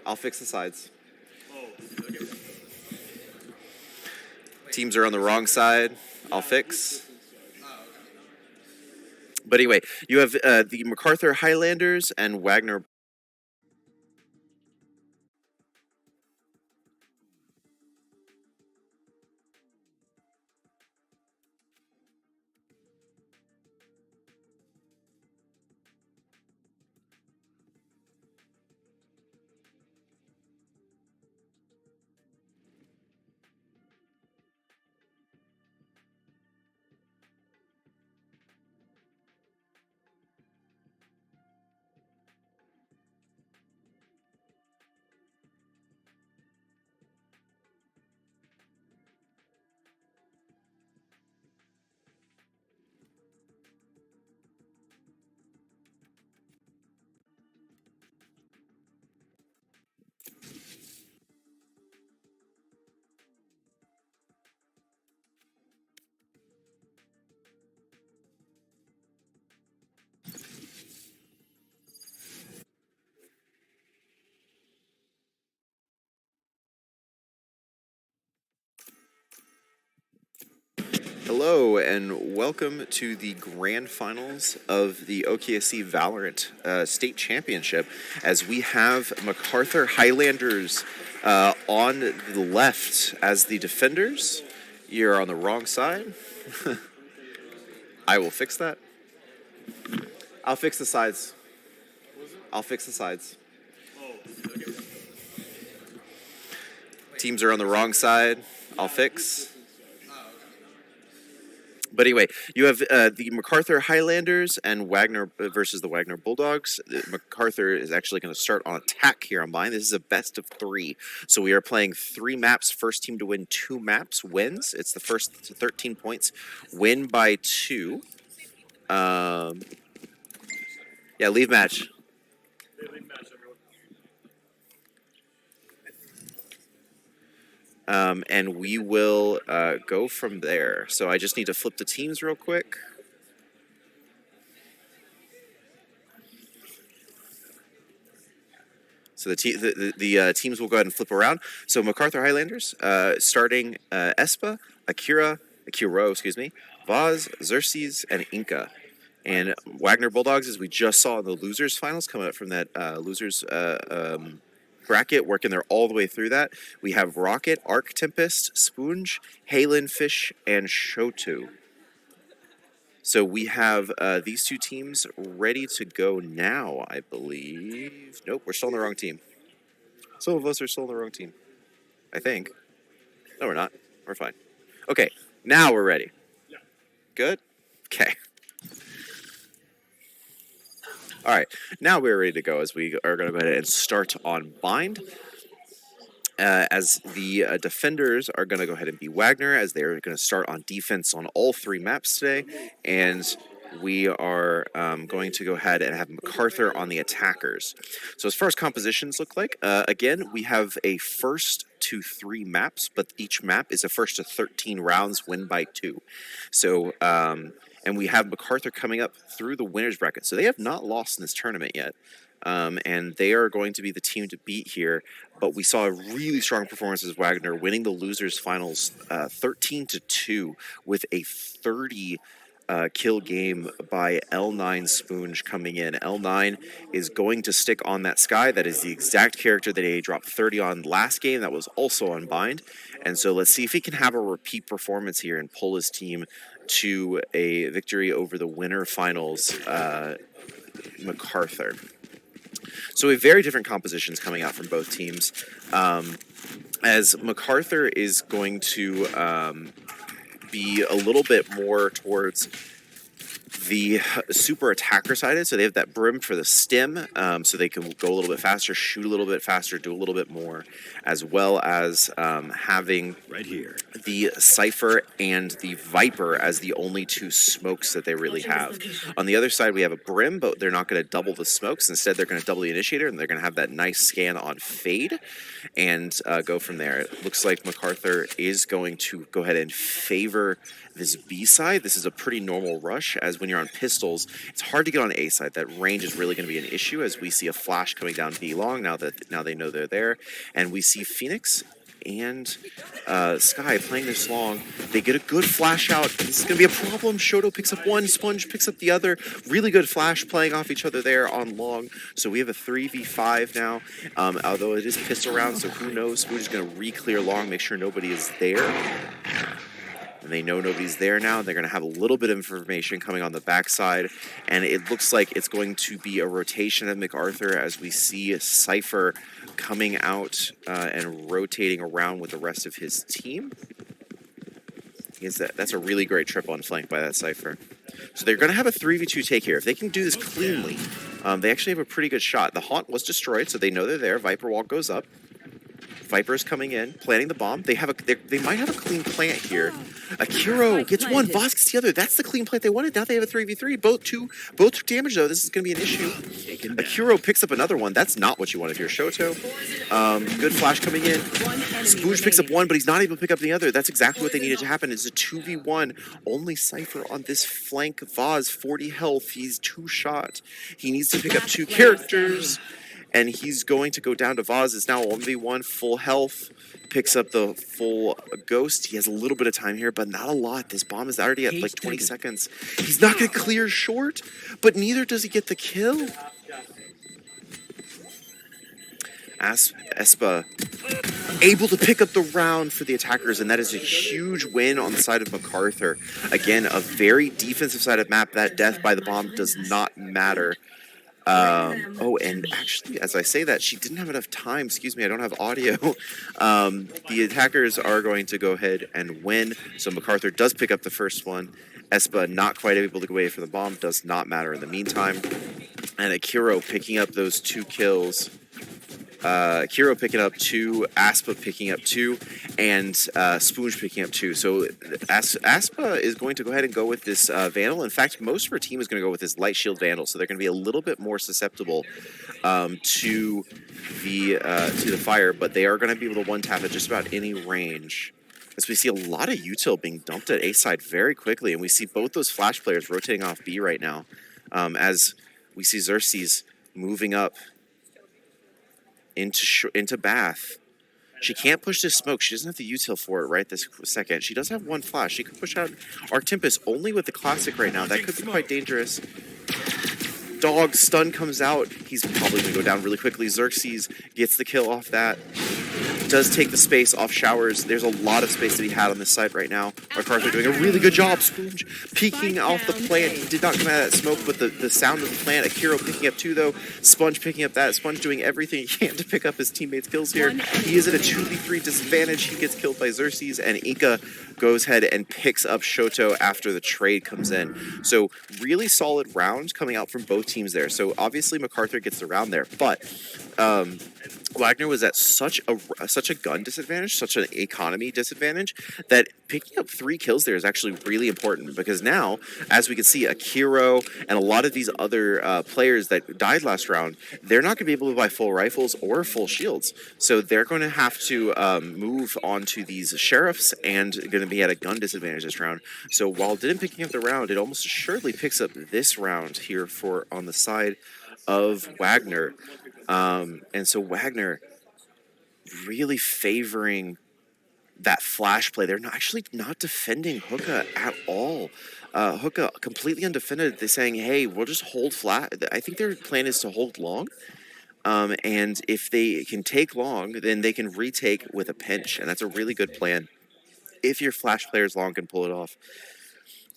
I'll fix the sides. Teams are on the wrong side. I'll fix. But anyway, you have the MacArthur Highlanders and Wagner. Hello and welcome to the grand finals of the OKSE Valorant State Championship, as we have MacArthur Highlanders on the left as the defenders. You're on the wrong side. I will fix that. I'll fix the sides. I'll fix the sides. Teams are on the wrong side. I'll fix. But anyway, you have the MacArthur Highlanders and Wagner versus the Wagner Bulldogs. MacArthur is actually going to start on attack here on mine. This is a best of 3. So we are playing 3 maps. First team to win 2 maps wins. It's the first 13 points. Win by 2. Yeah, leave match. And we will go from there. So I just need to flip the teams real quick. So the teams will go ahead and flip around. So MacArthur Highlanders, starting Espa, Akiro, Vaz, Xerxes, and Inca. And Wagner Bulldogs, as we just saw in the losers finals, coming up from that losers bracket, working their all the way through that. We have Rocket, Arc Tempest, Spoonge, Halen Fish, and Shotu. So we have these 2 teams ready to go now, I believe. Nope, we're still on the wrong team. Some of us are still on the wrong team, I think. No, we're not. We're fine. Okay, now we're ready. Yeah. Good? Okay. All right, now we're ready to go, as we are going to go ahead and start on Bind. As the defenders are going to go ahead and be Wagner, as they're going to start on defense on all 3 maps today. And we are going to go ahead and have MacArthur on the attackers. So as far as compositions look like, again, we have a first to 3 maps, but each map is a first to 13 rounds, win by 2. So, and we have MacArthur coming up through the winner's bracket. So they have not lost in this tournament yet. And they are going to be the team to beat here. But we saw a really strong performance as Wagner, winning the losers finals 13-2 with a 30 kill game by L9 Spoonge coming in. L9 is going to stick on that Sky. That is the exact character that he dropped 30 on last game. That was also on Bind. And so let's see if he can have a repeat performance here and pull his team to a victory over the winner finals, MacArthur. So we have very different compositions coming out from both teams, as MacArthur is going to be a little bit more towards the super attacker sided. So they have that brim for the stim, so they can go a little bit faster, shoot a little bit faster, do a little bit more, as well as having right here the Cypher and the Viper as the only 2 smokes that they really have. On the other side, we have a brim, but they're not going to double the smokes. Instead, they're going to double the initiator, and they're going to have that nice scan on fade and go from there. It looks like MacArthur is going to go ahead and favor this B side. This is a pretty normal rush, as when you're on pistols, it's hard to get on A side. That range is really going to be an issue as we see a flash coming down B long now they know they're there, and we see Phoenix and Sky playing this long. They get a good flash out. This is going to be a problem. Shoto picks up one, Sponge picks up the other. Really good flash playing off each other there on long. So we have a 3v5 now, although it is pistol round, so who knows? We're just going to re-clear long, make sure nobody is there. And they know nobody's there now. They're going to have a little bit of information coming on the backside. And it looks like it's going to be a rotation of MacArthur as we see Cypher coming out and rotating around with the rest of his team. That's a really great trip on flank by that Cypher. So they're going to have a 3v2 take here. If they can do this cleanly, they actually have a pretty good shot. The Haunt was destroyed, so they know they're there. Viper Wall goes up. Viper's coming in, planting the bomb. They might have a clean plant here. Akiro gets one, Voss gets the other. That's the clean plant they wanted. Now they have a 3v3. Both took damage, though. This is going to be an issue. Akiro picks up another one. That's not what you want if you're Shoto. Good flash coming in. Spooge picks up one, but he's not able to pick up the other. That's exactly what they needed to happen. It's a 2v1. Only Cypher on this flank. Voss, 40 health. He's 2 shot. He needs to pick up 2 characters. And he's going to go down to Voss. It's now 1v1, full health. Picks up the full ghost. He has a little bit of time here, but not a lot. This bomb is already at like 20 seconds. He's not going to clear short, but neither does he get the kill. Espa able to pick up the round for the attackers, and that is a huge win on the side of MacArthur. Again, a very defensive side of map. That death by the bomb does not matter. Oh, and actually, as I say that, she didn't have enough time. Excuse me, I don't have audio. The attackers are going to go ahead and win. So MacArthur does pick up the first one. Espa not quite able to go away from the bomb. Does not matter in the meantime. And Akiro picking up those 2 kills. Akiro picking up 2, Aspa picking up 2, and Spooge picking up 2. So Aspa is going to go ahead and go with this Vandal. In fact, most of her team is going to go with this Light Shield Vandal, so they're going to be a little bit more susceptible to the fire, but they are going to be able to one-tap at just about any range. As we see a lot of util being dumped at A side very quickly, and we see both those Flash players rotating off B right now, as we see Xerxes moving up into Bath. She can't push this smoke. She doesn't have the util for it right this second. She does have 1 flash. She could push out Artimpus only with the classic right now. That could be quite dangerous. Dog stun comes out. He's probably going to go down really quickly. Xerxes gets the kill off that. Does take the space off Showers. There's a lot of space that he had on this side right now. MacArthur doing a really good job. Spooge peeking off the plant. He did not come out of that smoke, but the sound of the plant. Akiro picking up 2, though. Sponge picking up that. Sponge doing everything he can to pick up his teammates' kills here. He is at a 2v3 disadvantage. He gets killed by Xerxes, and Inka goes ahead and picks up Shoto after the trade comes in. So really solid round coming out from both teams there. So obviously MacArthur gets the round there, but Wagner was at such a gun disadvantage, such an economy disadvantage, that picking up 3 kills there is actually really important, because now, as we can see, Akiro and a lot of these other players that died last round, they're not going to be able to buy full rifles or full shields. So they're going to have to move on to these sheriffs and going to be at a gun disadvantage this round. So while it didn't picking up the round, it almost assuredly picks up this round here for on the side of Wagner. And so Wagner really favoring that flash play. They're actually not defending Hookah at all. Hookah completely undefended. They're saying, hey, we'll just hold flat. I think their plan is to hold long. And if they can take long, then they can retake with a pinch. And that's a really good plan. If your flash players long can pull it off.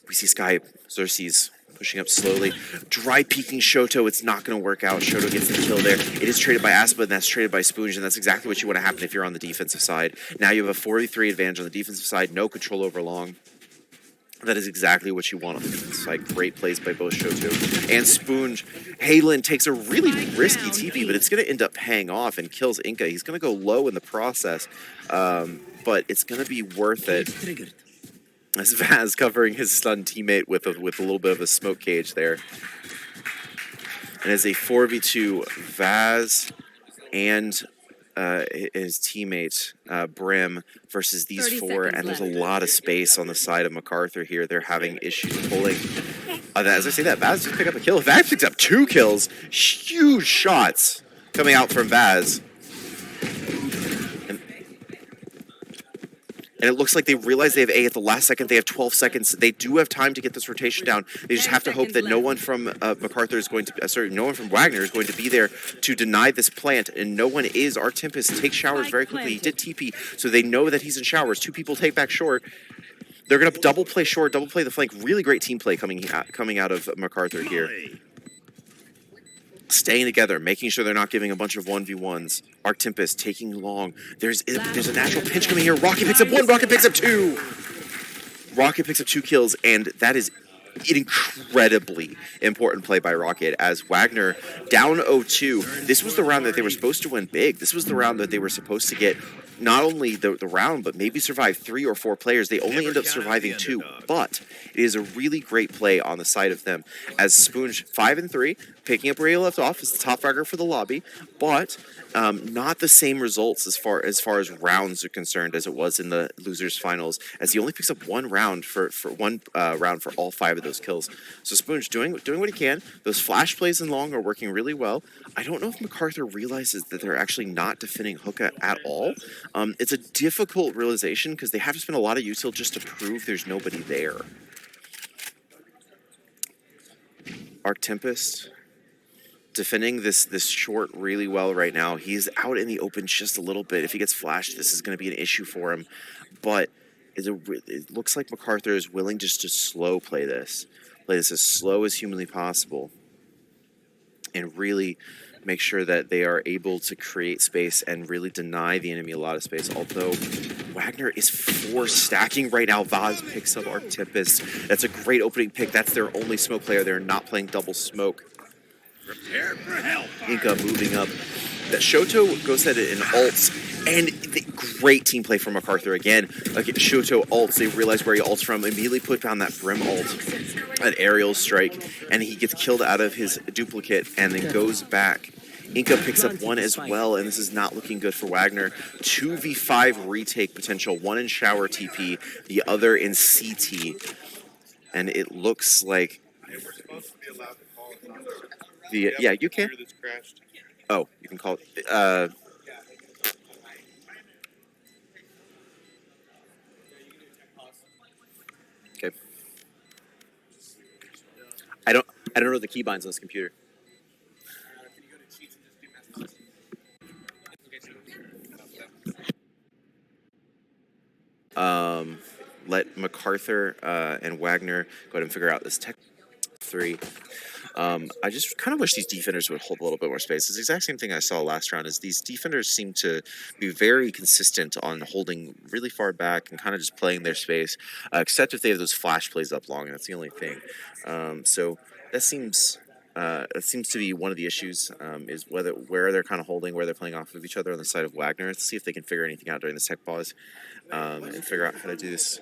We see Sky, Xerxes pushing up slowly. Dry peeking Shoto. It's not going to work out. Shoto gets the kill there. It is traded by Aspa, and that's traded by Spooge, and that's exactly what you want to happen if you're on the defensive side. Now you have a 43 advantage on the defensive side. No control over long. That is exactly what you want on the defensive side. Great plays by both Shoto and Spooge. Halen takes a really risky TP, but it's going to end up paying off and kills Inka. He's going to go low in the process, but it's going to be worth it. As Vaz covering his stunned teammate with a little bit of a smoke cage there. And as a 4v2, Vaz and his teammate, Brim, versus these 4, and there's a lot of space on the side of MacArthur here. They're having issues pulling. As I say that, Vaz just picked up a kill. Vaz picks up 2 kills. Huge shots coming out from Vaz. And it looks like they realize they have A at the last second. They have 12 seconds. They do have time to get this rotation down. They just have to hope that no one from MacArthur is going to, no one from Wagner is going to be there to deny this plant. And no one is. Our Tempest takes showers very quickly. He did TP, so they know that he's in showers. 2 people take back short. They're going to double play short, double play the flank. Really great team play coming out of MacArthur here. Staying together, making sure they're not giving a bunch of 1v1s. Arc Tempest taking long. There's a natural pinch coming here. Rocket picks up 1, Rocket picks up 2. Rocket picks up 2 kills, and that is an incredibly important play by Rocket as Wagner down 0-2. This was the round that they were supposed to win big. This was the round that they were supposed to get not only the round, but maybe survive 3 or 4 players. They only end up surviving 2, but it is a really great play on the side of them as Spoonge 5-3, picking up where he left off as the top fragger for the lobby, but not the same results as far as rounds are concerned as it was in the losers finals, as he only picks up 1 round for all 5 of those kills. So Spoonge doing what he can. Those flash plays in long are working really well. I don't know if MacArthur realizes that they're actually not defending Hookah at all. It's a difficult realization because they have to spend a lot of util just to prove there's nobody there. Arc Tempest defending this short really well right now. He's out in the open just a little bit. If he gets flashed, this is going to be an issue for him. But it looks like MacArthur is willing just to slow play this as slow as humanly possible, and really make sure that they are able to create space and really deny the enemy a lot of space. Although Wagner is 4 stacking right now. Vaz picks up Arc Tempest. That's a great opening pick. That's their only smoke player. They're not playing double smoke. Prepare for hell. Inca moving up. That Shoto goes ahead and ults, and great team play from MacArthur again. Like Shoto ults, they realize where he ults from, immediately put down that Brim ult, an aerial strike, and he gets killed out of his duplicate and then goes back. Inca picks up 1 as well, and this is not looking good for Wagner. 2v5 retake potential, 1 in shower TP, the other in CT, and it looks like yeah, you can. Oh, you can call it. Okay. I don't know the keybinds on this computer. Let MacArthur and Wagner go ahead and figure out this tech 3. I just kind of wish these defenders would hold a little bit more space. It's the exact same thing I saw last round, is these defenders seem to be very consistent on holding really far back and kind of just playing their space, except if they have those flash plays up long, and that's the only thing. So that seems to be one of the issues, is where they're kind of holding, where they're playing off of each other on the side of Wagner. Let's see if they can figure anything out during this tech pause, and figure out how to do this.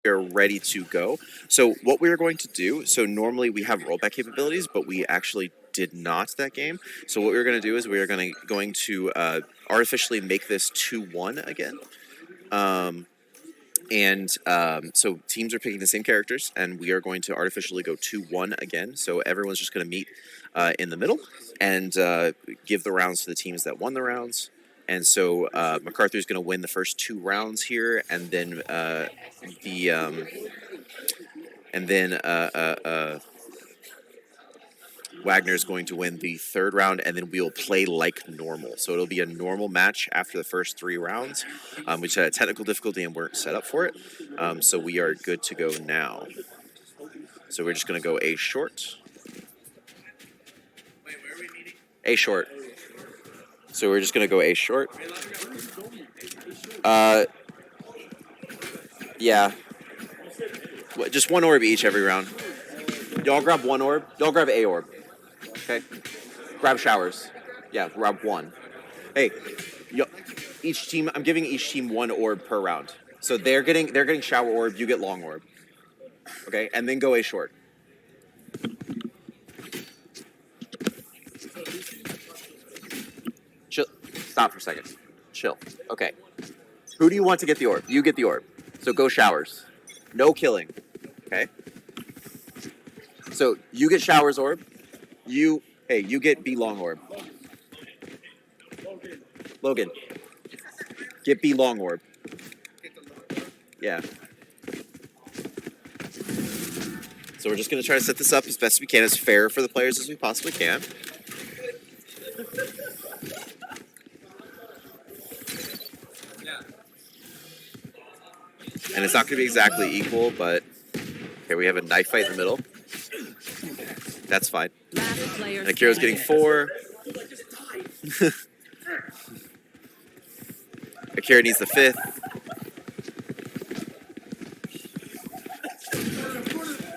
Are ready to go. So what we're going to do, so normally we have rollback capabilities, but we actually did not that game. So what we're going to do is we're going to artificially make this 2-1 again. So teams are picking the same characters, and we are going to artificially go 2-1 again. So everyone's just going to meet in the middle and give the rounds to the teams that won the rounds. And so MacArthur's going to win the first 2 rounds here, and then Wagner's going to win the 3rd round, and then we'll play like normal. So it'll be a normal match after the first 3 rounds. We just had a technical difficulty and weren't set up for it. So we are good to go now. So we're just going to go A short. A short. So we're just going to go A short. Yeah. Just one orb each every round. Y'all grab one orb. Y'all grab a orb. Okay. Grab showers. Yeah, grab one. Hey, each team. I'm giving each team one orb per round. So they're getting shower orb. You get long orb. Okay, and then go a short. Chill. Stop for a second. Chill. Okay. Who do you want to get the orb? You get the orb. So go showers. No killing. Okay. So you get showers orb. You get B long orb. Logan. Get B long orb. Yeah. So we're just gonna try to set this up as best we can, as fair for the players as we possibly can. And it's not gonna be exactly equal, but okay, we have a knife fight in the middle. That's fine. Akira's getting 4. Akira needs the 5th.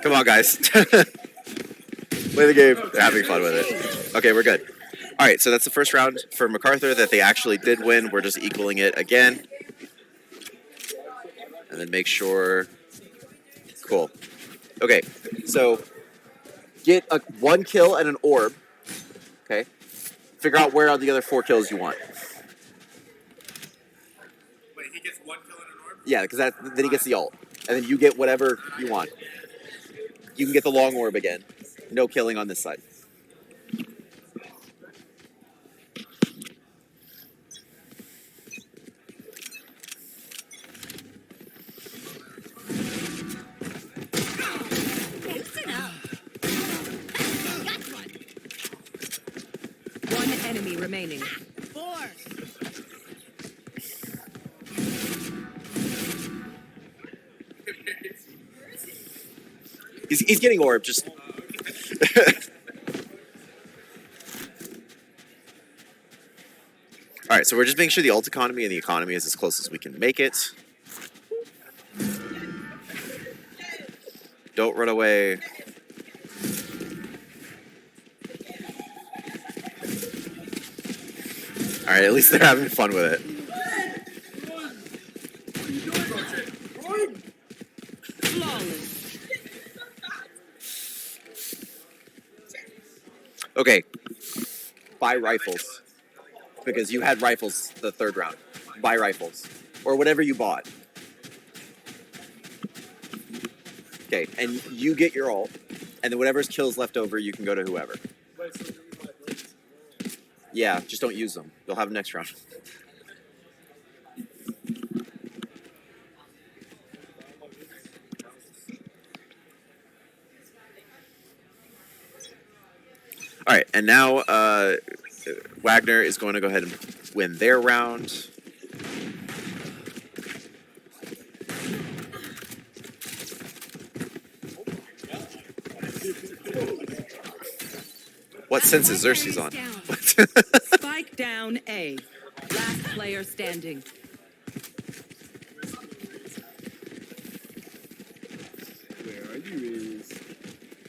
Come on, guys. Play the game. They're having fun with it. Okay, we're good. All right, so that's the first round for MacArthur that they actually did win. We're just equaling it again. And then make sure. Cool. Okay, so get one kill and an orb. Okay. Figure out where are the other 4 kills you want. Wait, he gets 1 kill and an orb? Yeah, because then he gets the ult. And then you get whatever you want. You can get the long orb again. No killing on this side. One enemy remaining. 4. He's getting orb, just... Alright, so we're just making sure the ult economy and the economy is as close as we can make it. Don't run away. Alright, at least they're having fun with it. Okay. Buy rifles. Because you had rifles the 3rd round. Buy rifles. Or whatever you bought. Okay, and you get your ult. And then whatever's kills left over, you can go to whoever. Yeah, just don't use them. You'll have them next round. All right, and now Wagner is going to go ahead and win their round. What sense is Xerxes on? Spike down A. Last player standing.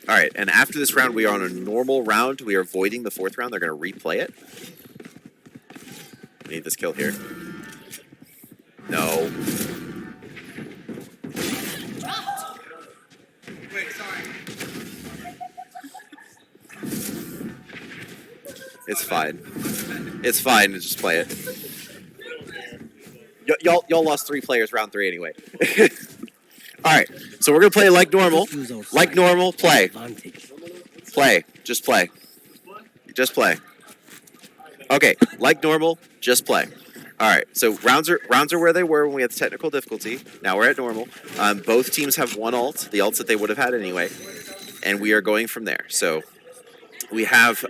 All right, and after this round, we are on a normal round. We are avoiding the 4th round. They're going to replay it. We need this kill here. No. Wait, sorry. It's fine. It's fine. Just play it. Y'all lost 3 players round 3 anyway. All right, so we're gonna play like normal. Like normal, play. Play. Just play. Just play. Okay, like normal, just play. All right, so rounds are where they were when we had the technical difficulty. Now we're at normal. Both teams have one ult, the ults that they would have had anyway, and we are going from there. So we have,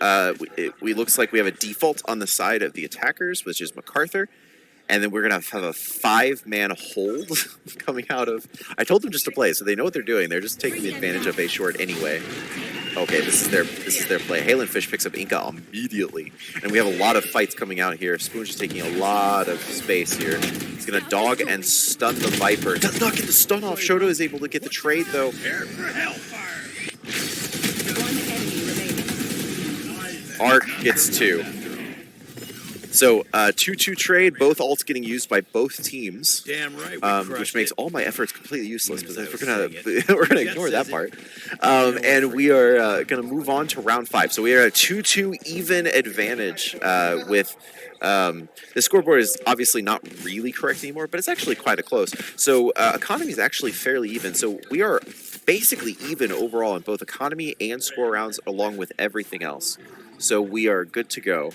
we looks like we have a default on the side of the attackers, which is MacArthur. And then we're going to have a 5-man hold coming out of... I told them just to play, so they know what they're doing. They're just taking advantage of a short anyway. Okay, this is their play. Halen Fish picks up Inca immediately, and we have a lot of fights coming out here. Spoon's just taking a lot of space here. He's gonna dog and stun the Viper. Does not get the stun off. Shoto is able to get the trade though. One enemy remaining. Arc gets 2. So 2-2 trade, both ults getting used by both teams. Damn right. Which makes all my efforts completely useless. But we're gonna ignore that part, and we are gonna move on to round 5. So we are at 2-2 even advantage with. The scoreboard is obviously not really correct anymore, but it's actually quite a close. So economy is actually fairly even. So we are basically even overall in both economy and score rounds, along with everything else. So we are good to go.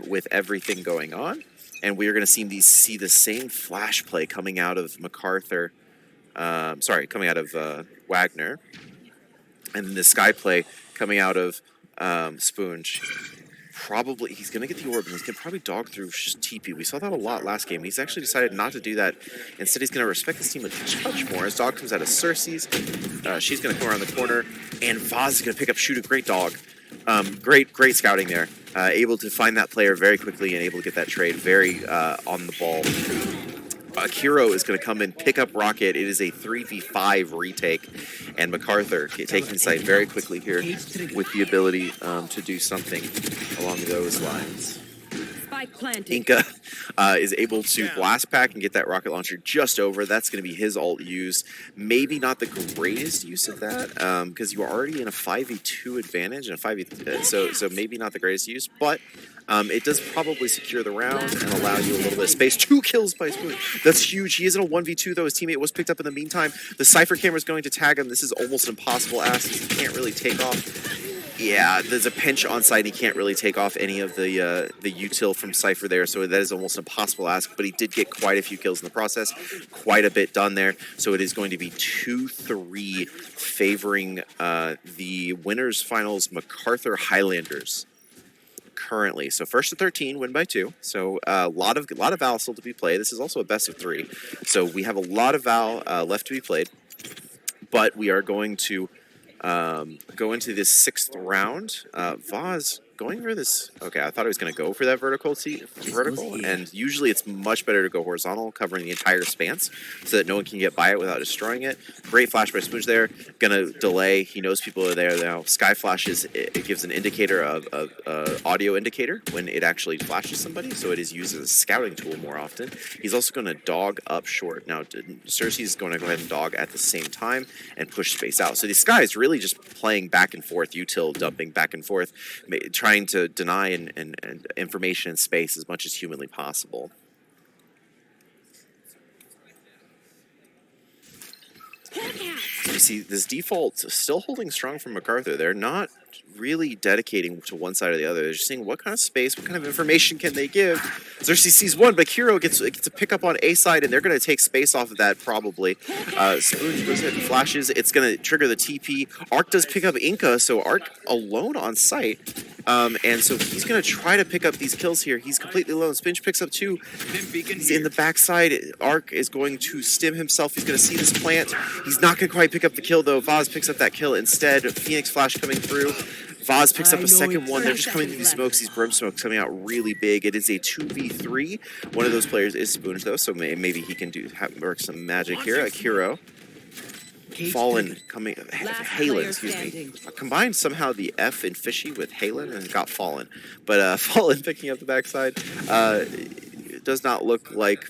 With everything going on, and we are going to see the same flash play coming out of MacArthur, coming out of Wagner, and then the sky play coming out of Spoonge. Probably he's going to get the orb, and he's going to probably dog through TP. We saw that a lot last game. He's actually decided not to do that. Instead, he's going to respect his team a touch more. As dog comes out of Cersei's, she's going to come around the corner, and Vaz is going to pick up shoot a great dog. Great scouting there. Able to find that player very quickly and able to get that trade very on the ball. Kiro is going to come and pick up Rocket. It is a 3v5 retake, and MacArthur taking site very quickly here with the ability to do something along those lines. Spike planted. Inca is able to blast pack and get that rocket launcher just over. That's going to be his ult use. Maybe not the greatest use of that because you are already in a 5v2 advantage and a 5v so maybe not the greatest use, but it does probably secure the round and allow you a little bit of space. 2 kills by Spoon. That's huge. He is in a 1v2 though. His teammate was picked up in the meantime. The Cypher camera is going to tag him. This is almost an impossible ask. He can't really take off. Yeah, there's a pinch on site. He can't really take off any of the util from Cypher there, so that is almost an impossible ask, but he did get quite a few kills in the process, quite a bit done there, so it is going to be 2-3 favoring the winners finals MacArthur Highlanders currently. So first to 13, win by 2, so a lot of Val still to be played. This is also a best of 3, so we have a lot of Val left to be played, but we are going to go into this 6th round. Vaz going for this. Okay, I thought he was going to go for that vertical, and usually it's much better to go horizontal, covering the entire expanse, so that no one can get by it without destroying it. Great flash by Smooch there. Gonna delay. He knows people are there now. Sky flashes. It gives an indicator of audio indicator when it actually flashes somebody, so it is used as a scouting tool more often. He's also going to dog up short. Now, Cersei is going to go ahead and dog at the same time and push space out. So this guy is really just playing back and forth, util dumping back and forth, trying to deny and information and space as much as humanly possible. You see, this default still holding strong from MacArthur. They're not really dedicating to one side or the other. They're just seeing what kind of space, what kind of information can they give. Cersei sees one, but Kiro gets a pick up on A side, and they're going to take space off of that probably. Spoon goes ahead and flashes. It's going to trigger the TP. Arc does pick up Inca, so Arc alone on site. And so he's going to try to pick up these kills here. He's completely alone. Spinch picks up 2. He's in the backside. Arc is going to stim himself. He's going to see this plant. He's not going to quite pick up the kill, though. Vaz picks up that kill instead. Phoenix Flash coming through. Vaz picks up a second one. They're just coming through these smokes. These brim smokes coming out really big. It is a 2v3. One of those players is Spoonge, though, so maybe he can work some magic here. Akiro. Fallen coming, Halen, excuse me. I combined somehow the F in Fishy with Halen and got Fallen. But Fallen picking up the backside. It does not look like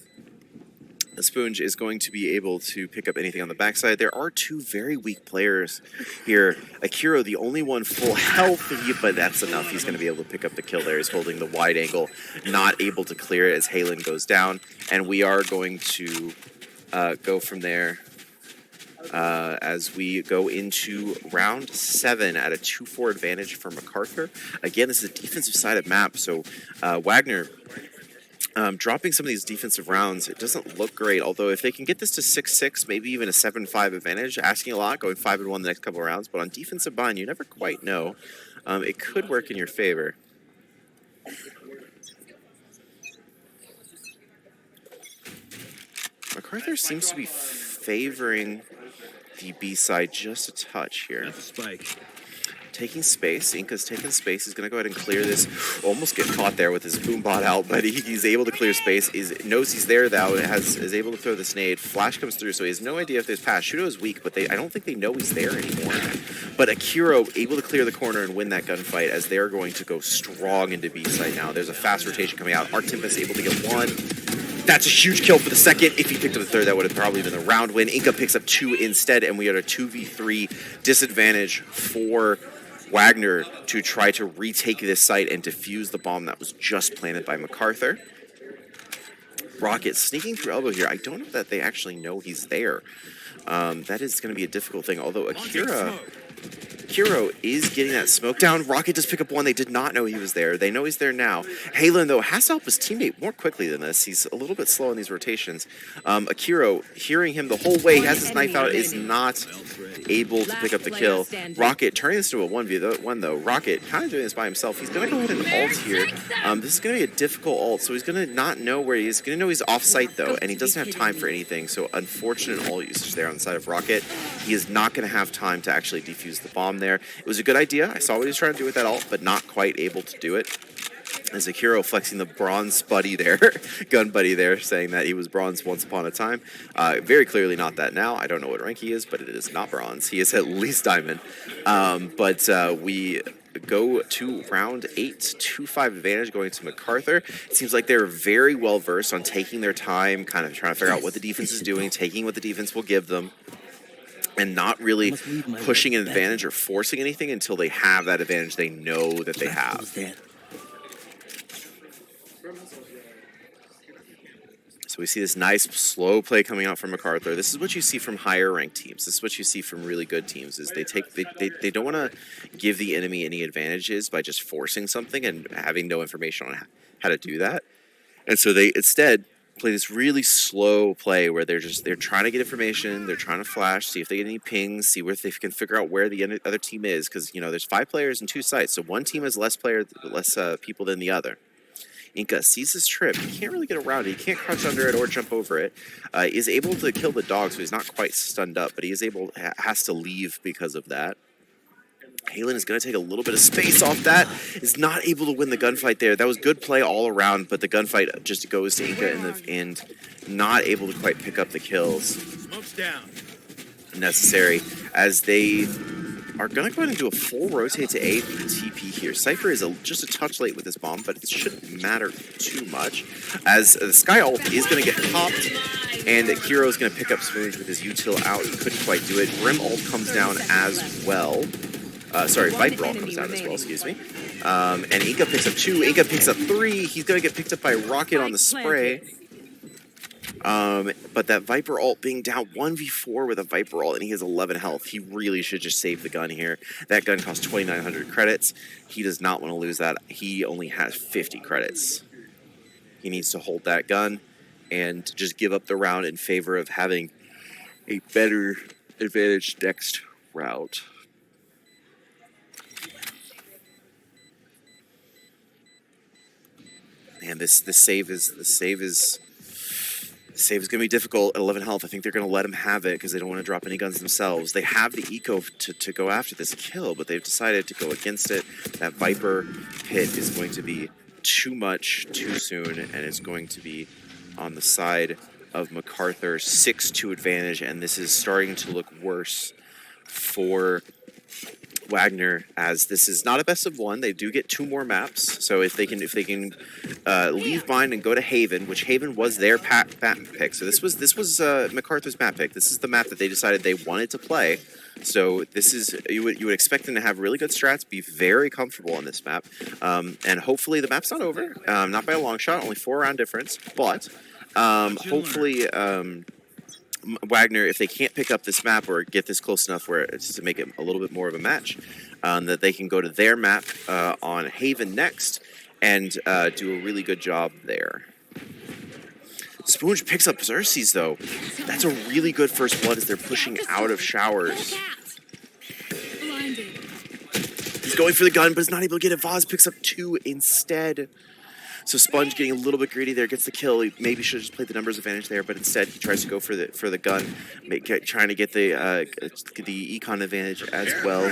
Spoonge is going to be able to pick up anything on the backside. There are 2 very weak players here. Akiro, the only one full health, but that's enough. He's going to be able to pick up the kill there. He's holding the wide angle, not able to clear it as Halen goes down. And we are going to go from there as we go into round 7 at a 2-4 advantage for MacArthur. Again, this is a defensive sided map, so Wagner dropping some of these defensive rounds, it doesn't look great, although if they can get this to 6-6, maybe even a 7-5 advantage, asking a lot, going 5-1 the next couple of rounds, but on defensive bind, you never quite know. It could work in your favor. MacArthur seems to be favoring the B side just a touch here. That's a spike. taking space. Inca's taking space. He's going to go ahead and clear this. Almost get caught there with his boom bot out, but he's able to clear space. Knows he's there, though. Is able to throw the nade. Flash comes through, so he has no idea if there's pass. Shudo is weak, but I don't think they know he's there anymore. But Akiro able to clear the corner and win that gunfight, as they're going to go strong into B site now. There's a fast rotation coming out. Arctimpus able to get one. That's a huge kill for the second. If he picked up the third, that would have probably been the round win. Inca picks up 2 instead, and we had a 2v3 disadvantage for Wagner to try to retake this site and defuse the bomb that was just planted by MacArthur. Rocket sneaking through elbow here. I don't know that they actually know he's there. That is going to be a difficult thing, although Akiro is getting that smoke down. Rocket does pick up one. They did not know he was there. They know he's there now. Halen, though, has to help his teammate more quickly than this. He's a little bit slow in these rotations. Akiro, hearing him the whole way, has his knife out, is not able to pick up the kill. Rocket turning this into a 1v1, though. Rocket kind of doing this by himself. He's going to go ahead and ult here. This is going to be a difficult ult, so he's going to not know where he is. He's going to know he's off-site, though, and he doesn't have time for anything, so unfortunate ult usage there on the side of Rocket. He is not going to have time to actually defuse the bomb there. It was a good idea. I saw what he was trying to do with that ult, but not quite able to do it. As Akiro flexing the bronze buddy there, gun buddy there, saying that he was bronze once upon a time. Very clearly not that now. I don't know what rank he is, but it is not bronze. He is at least diamond. But we go to round 8, 2-5 advantage going to MacArthur. It seems like they're very well versed on taking their time, kind of trying to figure out what the defense is doing, taking what the defense will give them, and not really pushing an advantage or forcing anything until they have that advantage they know that they have. So we see this nice slow play coming out from MacArthur. This is what you see from higher ranked teams. This is what you see from really good teams, is they don't want to give the enemy any advantages by just forcing something and having no information on how to do that. And so they instead play this really slow play where they're trying to get information, they're trying to flash, see if they get any pings, see where they can figure out where the other team is, because there's 5 players and 2 sites, so one team has less people than the other. Inca sees his trip. He can't really get around it. He can't crouch under it or jump over it. Is able to kill the dog, so he's not quite stunned up, but he has to leave because of that. Halen is going to take a little bit of space off that. Is not able to win the gunfight there. That was good play all around, but the gunfight just goes to Inca in the end. Not able to quite pick up the kills Smoke's down. necessary, as they are going to go ahead and do a full rotate to A for the TP here. Cypher is just a touch late with this bomb, but it shouldn't matter too much, as the Sky ult is going to get popped, and Akiro is going to pick up Spoons with his util out. He couldn't quite do it. Grim ult comes down as well. Viper ult comes down as well, excuse me. And Inca picks up 2. Inca picks up 3. He's going to get picked up by Rocket on the spray. But that Viper ult being down 1v4 with a Viper ult, and he has 11 health. He really should just save the gun here. That gun costs 2,900 credits. He does not want to lose that. He only has 50 credits. He needs to hold that gun and just give up the round in favor of having a better advantage next round. Man, this save is going to be difficult at 11 health. I think they're going to let him have it because they don't want to drop any guns themselves. They have the eco to go after this kill, but they've decided to go against it. That Viper hit is going to be too much too soon, and it's going to be on the side of MacArthur. 6-2 advantage, and this is starting to look worse for Wagner, as this is not a best of 1. They do get 2 more maps, so if they can leave Bind and go to Haven, which Haven was their map pick. So this was MacArthur's map pick. This is the map that they decided they wanted to play. So this is you would expect them to have really good strats, be very comfortable on this map, and hopefully the map's not over, not by a long shot, only 4-round difference, but hopefully. Wagner, if they can't pick up this map or get this close enough where it's to make it a little bit more of a match, that they can go to their map on Haven next and do a really good job there. Spoonge picks up Xerxes, though. That's a really good first blood as they're pushing out of showers. He's going for the gun, but is not able to get it. Vaz picks up 2 instead. So Sponge getting a little bit greedy there, gets the kill. He maybe should have just played the numbers advantage there, but instead he tries to go for the gun, trying to get the econ advantage as well.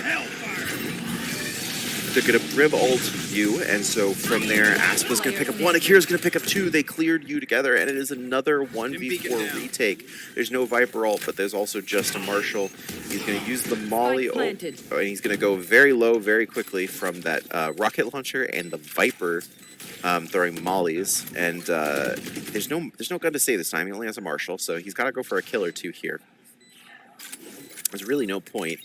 they're going to rib ult you, and so from there, Aspa's going to pick up one, Akira's going to pick up two. They cleared you together, and it is another 1v4 retake. There's no Viper ult, but there's also just a Marshall. He's going to use the Molly ult, and he's going to go very low very quickly from that rocket launcher and the Viper throwing mollies. And there's no gun to save this time. He only has a Marshall, so he's got to go for a kill or two here. There's really no point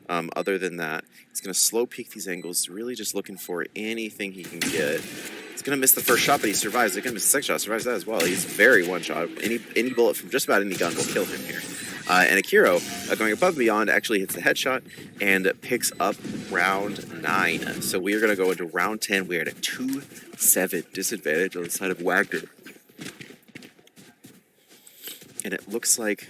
other than that. He's going to slow peek these angles, really just looking for anything he can get. He's going to miss the first shot, but he survives. He's going to miss the second shot, survives that as well. He's very one-shot. Any bullet from just about any gun will kill him here. And Akira, going above and beyond, actually hits the headshot and picks up round 9. So we are going to go into round 10. We are at a 2-7 disadvantage on the side of Wagner. And it looks like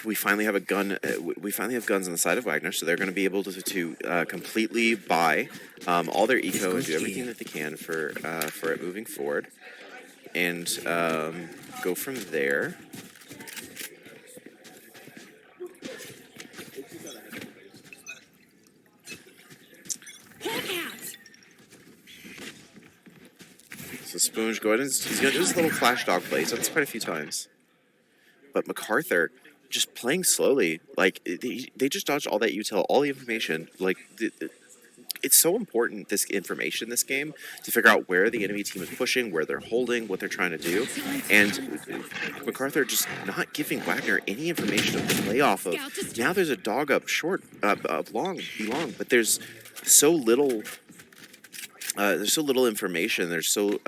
we finally have a gun. We finally have guns on the side of Wagner, so they're going to be able to completely buy all their eco and do everything that they can for it moving forward, and go from there. So Spoonge, go ahead and he's going to do his little flash dog play. He's done this quite a few times, but MacArthur just playing slowly, like they just dodged all that util, all the information. Like it's so important, this information, this game, to figure out where the enemy team is pushing, where they're holding, what they're trying to do, and MacArthur just not giving Wagner any information to play off of. Now there's a dog up short, long, but there's so little. There's so little information. They're so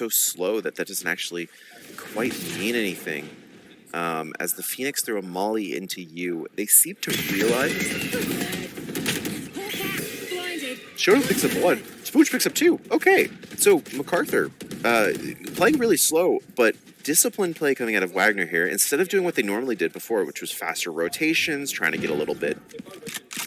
slow that doesn't actually quite mean anything. As the Phoenix threw a molly into you, they seem to realize. Shoto picks up 1. Spooch picks up 2. Okay, so MacArthur playing really slow, but disciplined play coming out of Wagner here. Instead of doing what they normally did before, which was faster rotations, trying to get a little bit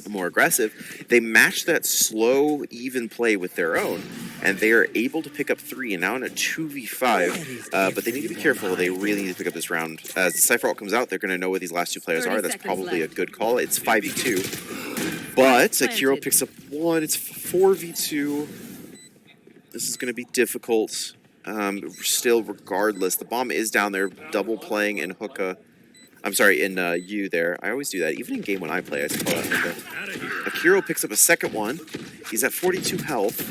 more aggressive, they match that slow, even play with their own, and they are able to pick up 3, and now in a 2v5, but they need to be careful. They really need to pick up this round. As the Cypher ult comes out, they're going to know where these last 2 players are. That's probably a good call. It's 5v2, but Akira picks up 1. It's 4v2. This is going to be difficult. Still, regardless, the bomb is down there, double playing in hookah. I'm sorry, in U there. I always do that. Even in game when I play, I just call that hookah. Akira picks up a second one. He's at 42 health.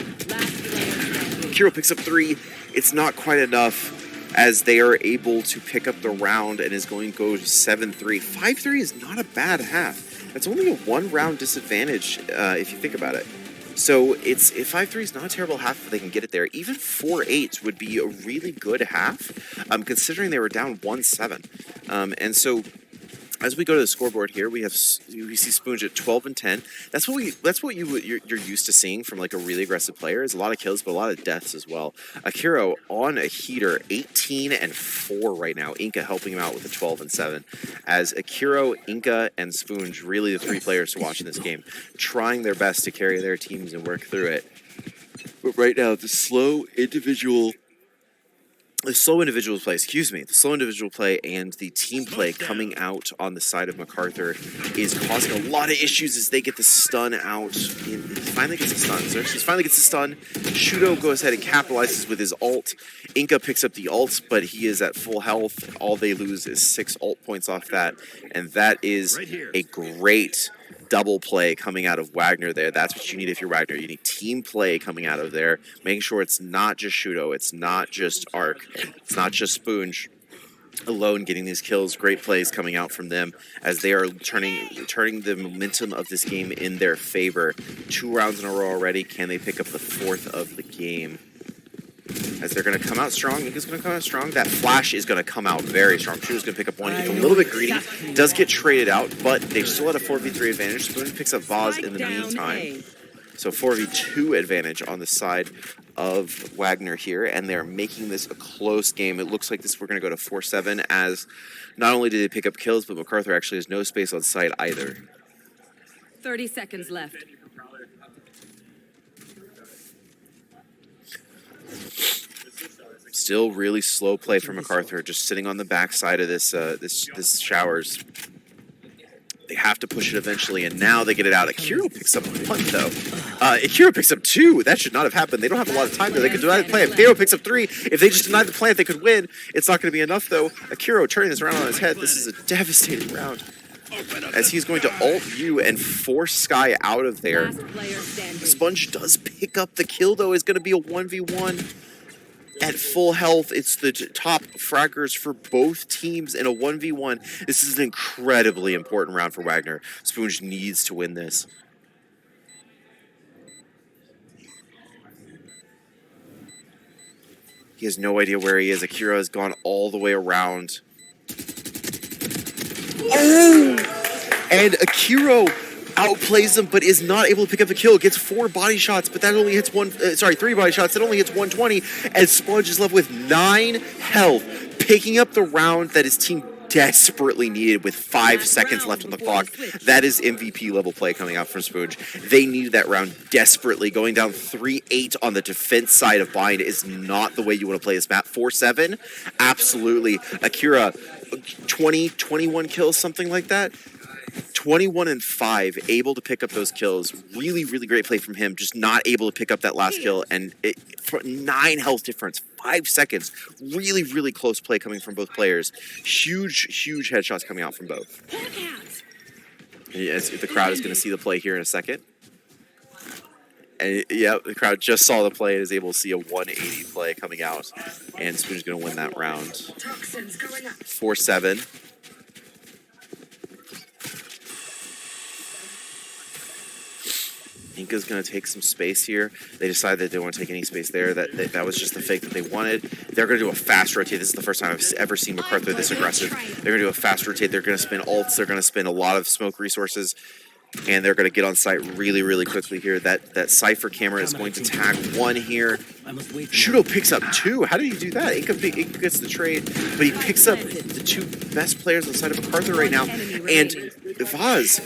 Akira picks up 3. It's not quite enough as they are able to pick up the round and is going to go to 7-3. 5-3 is not a bad half. That's only a 1-round disadvantage if you think about it. So if 5-3 is not a terrible half if they can get it there. Even 4-8 would be a really good half, considering they were down 1-7. And so as we go to the scoreboard here, we see Spoonge at 12 and 10. That's what you're used to seeing from like a really aggressive player, is a lot of kills but a lot of deaths as well. Akira on a heater, 18 and 4 right now. Inca helping him out with a 12 and 7. As Akira, Inca, and Spoonge, really the 3 players to watch in this game, trying their best to carry their teams and work through it. But right now, the slow individual play and the team play coming out on the side of MacArthur is causing a lot of issues as they get the stun out. He finally gets a stun. Xerxes finally gets a stun. Shudo goes ahead and capitalizes with his ult. Inca picks up the ult, but he is at full health. All they lose is 6 ult points off that, and that is a great double play coming out of Wagner there. That's what you need if you're Wagner. You need team play coming out of there, making sure it's not just Shudo, it's not just Arc, it's not just Spoonge alone getting these kills. Great plays coming out from them as they are turning the momentum of this game in their favor. 2 rounds in a row already. Can they pick up the 4th of the game? As they're going to come out strong. Inca's going to come out strong. That flash is going to come out very strong. Shudo's going to pick up 1. He's a little bit greedy. Does get traded out, but they still had a 4v3 advantage. Spoon picks up Vaz in the meantime. So 4v2 advantage on the side of Wagner here, and they're making this a close game. It looks like we're going to go to 4-7, as not only did they pick up kills, but MacArthur actually has no space on site either. 30 seconds left. Still really slow play from MacArthur, just sitting on the back side of this showers. They have to push it eventually, and now they get it out. Akiro picks up one, though. Akiro picks up 2. That should not have happened. They don't have a lot of time, though. They could deny the plant. Pharaoh picks up 3. If they just deny the plant, they could win. It's not going to be enough, though. Akiro turning this around on his head. This is a devastating round, as he's going to ult U and force Sky out of there. Sponge does pick up the kill, though. It's going to be a 1v1. At full health, it's the top fraggers for both teams in a 1v1. This is an incredibly important round for Wagner. Spoonge needs to win this. He has no idea where he is. Akira has gone all the way around. Oh! And Akira outplays him, but is not able to pick up the kill. Gets 4 body shots, but that only hits 3 body shots. That only hits 120, and Sponge is left with 9 health, picking up the round that his team desperately needed with 5 seconds left on the clock. That is MVP level play coming out from Sponge. They needed that round desperately. Going down 3-8 on the defense side of Bind is not the way you want to play this map. 4-7, absolutely. Akira, 20, 21 kills, something like that. 21 and 5, able to pick up those kills. Really, really great play from him. Just not able to pick up that last kill. And for 9 health difference, 5 seconds. Really, really close play coming from both players. Huge, huge headshots coming out from both. Yes, the crowd is going to see the play here in a second. And yeah, the crowd just saw the play and is able to see a 180 play coming out. And Spoon's is going to win that round. 4-7. Inca's going to take some space here. They decide that they don't want to take any space there. That was just the fake that they wanted. They're going to do a fast rotate. This is the first time I've ever seen MacArthur this aggressive. They're going to do a fast rotate. They're going to spin ults. They're going to spin a lot of smoke resources. And they're going to get on site really, really quickly here. That Cypher camera is going to tag 1 here. Shudo picks up 2. How did he do that? Inca gets the trade, but he picks up the 2 best players on the side of MacArthur right now. And Vaz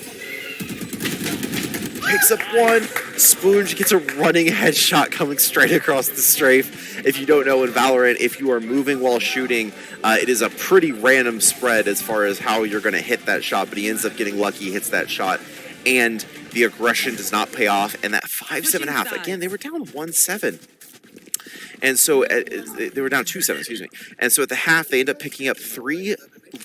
picks up 1. Spoonge gets a running headshot coming straight across the strafe. If you don't know, in Valorant, if you are moving while shooting, it is a pretty random spread as far as how you're going to hit that shot, but he ends up getting lucky, hits that shot, and the aggression does not pay off. And that 5-7.5, again, they were down 1-7. And so they were down 2-7, excuse me. And so at the half, they end up picking up 3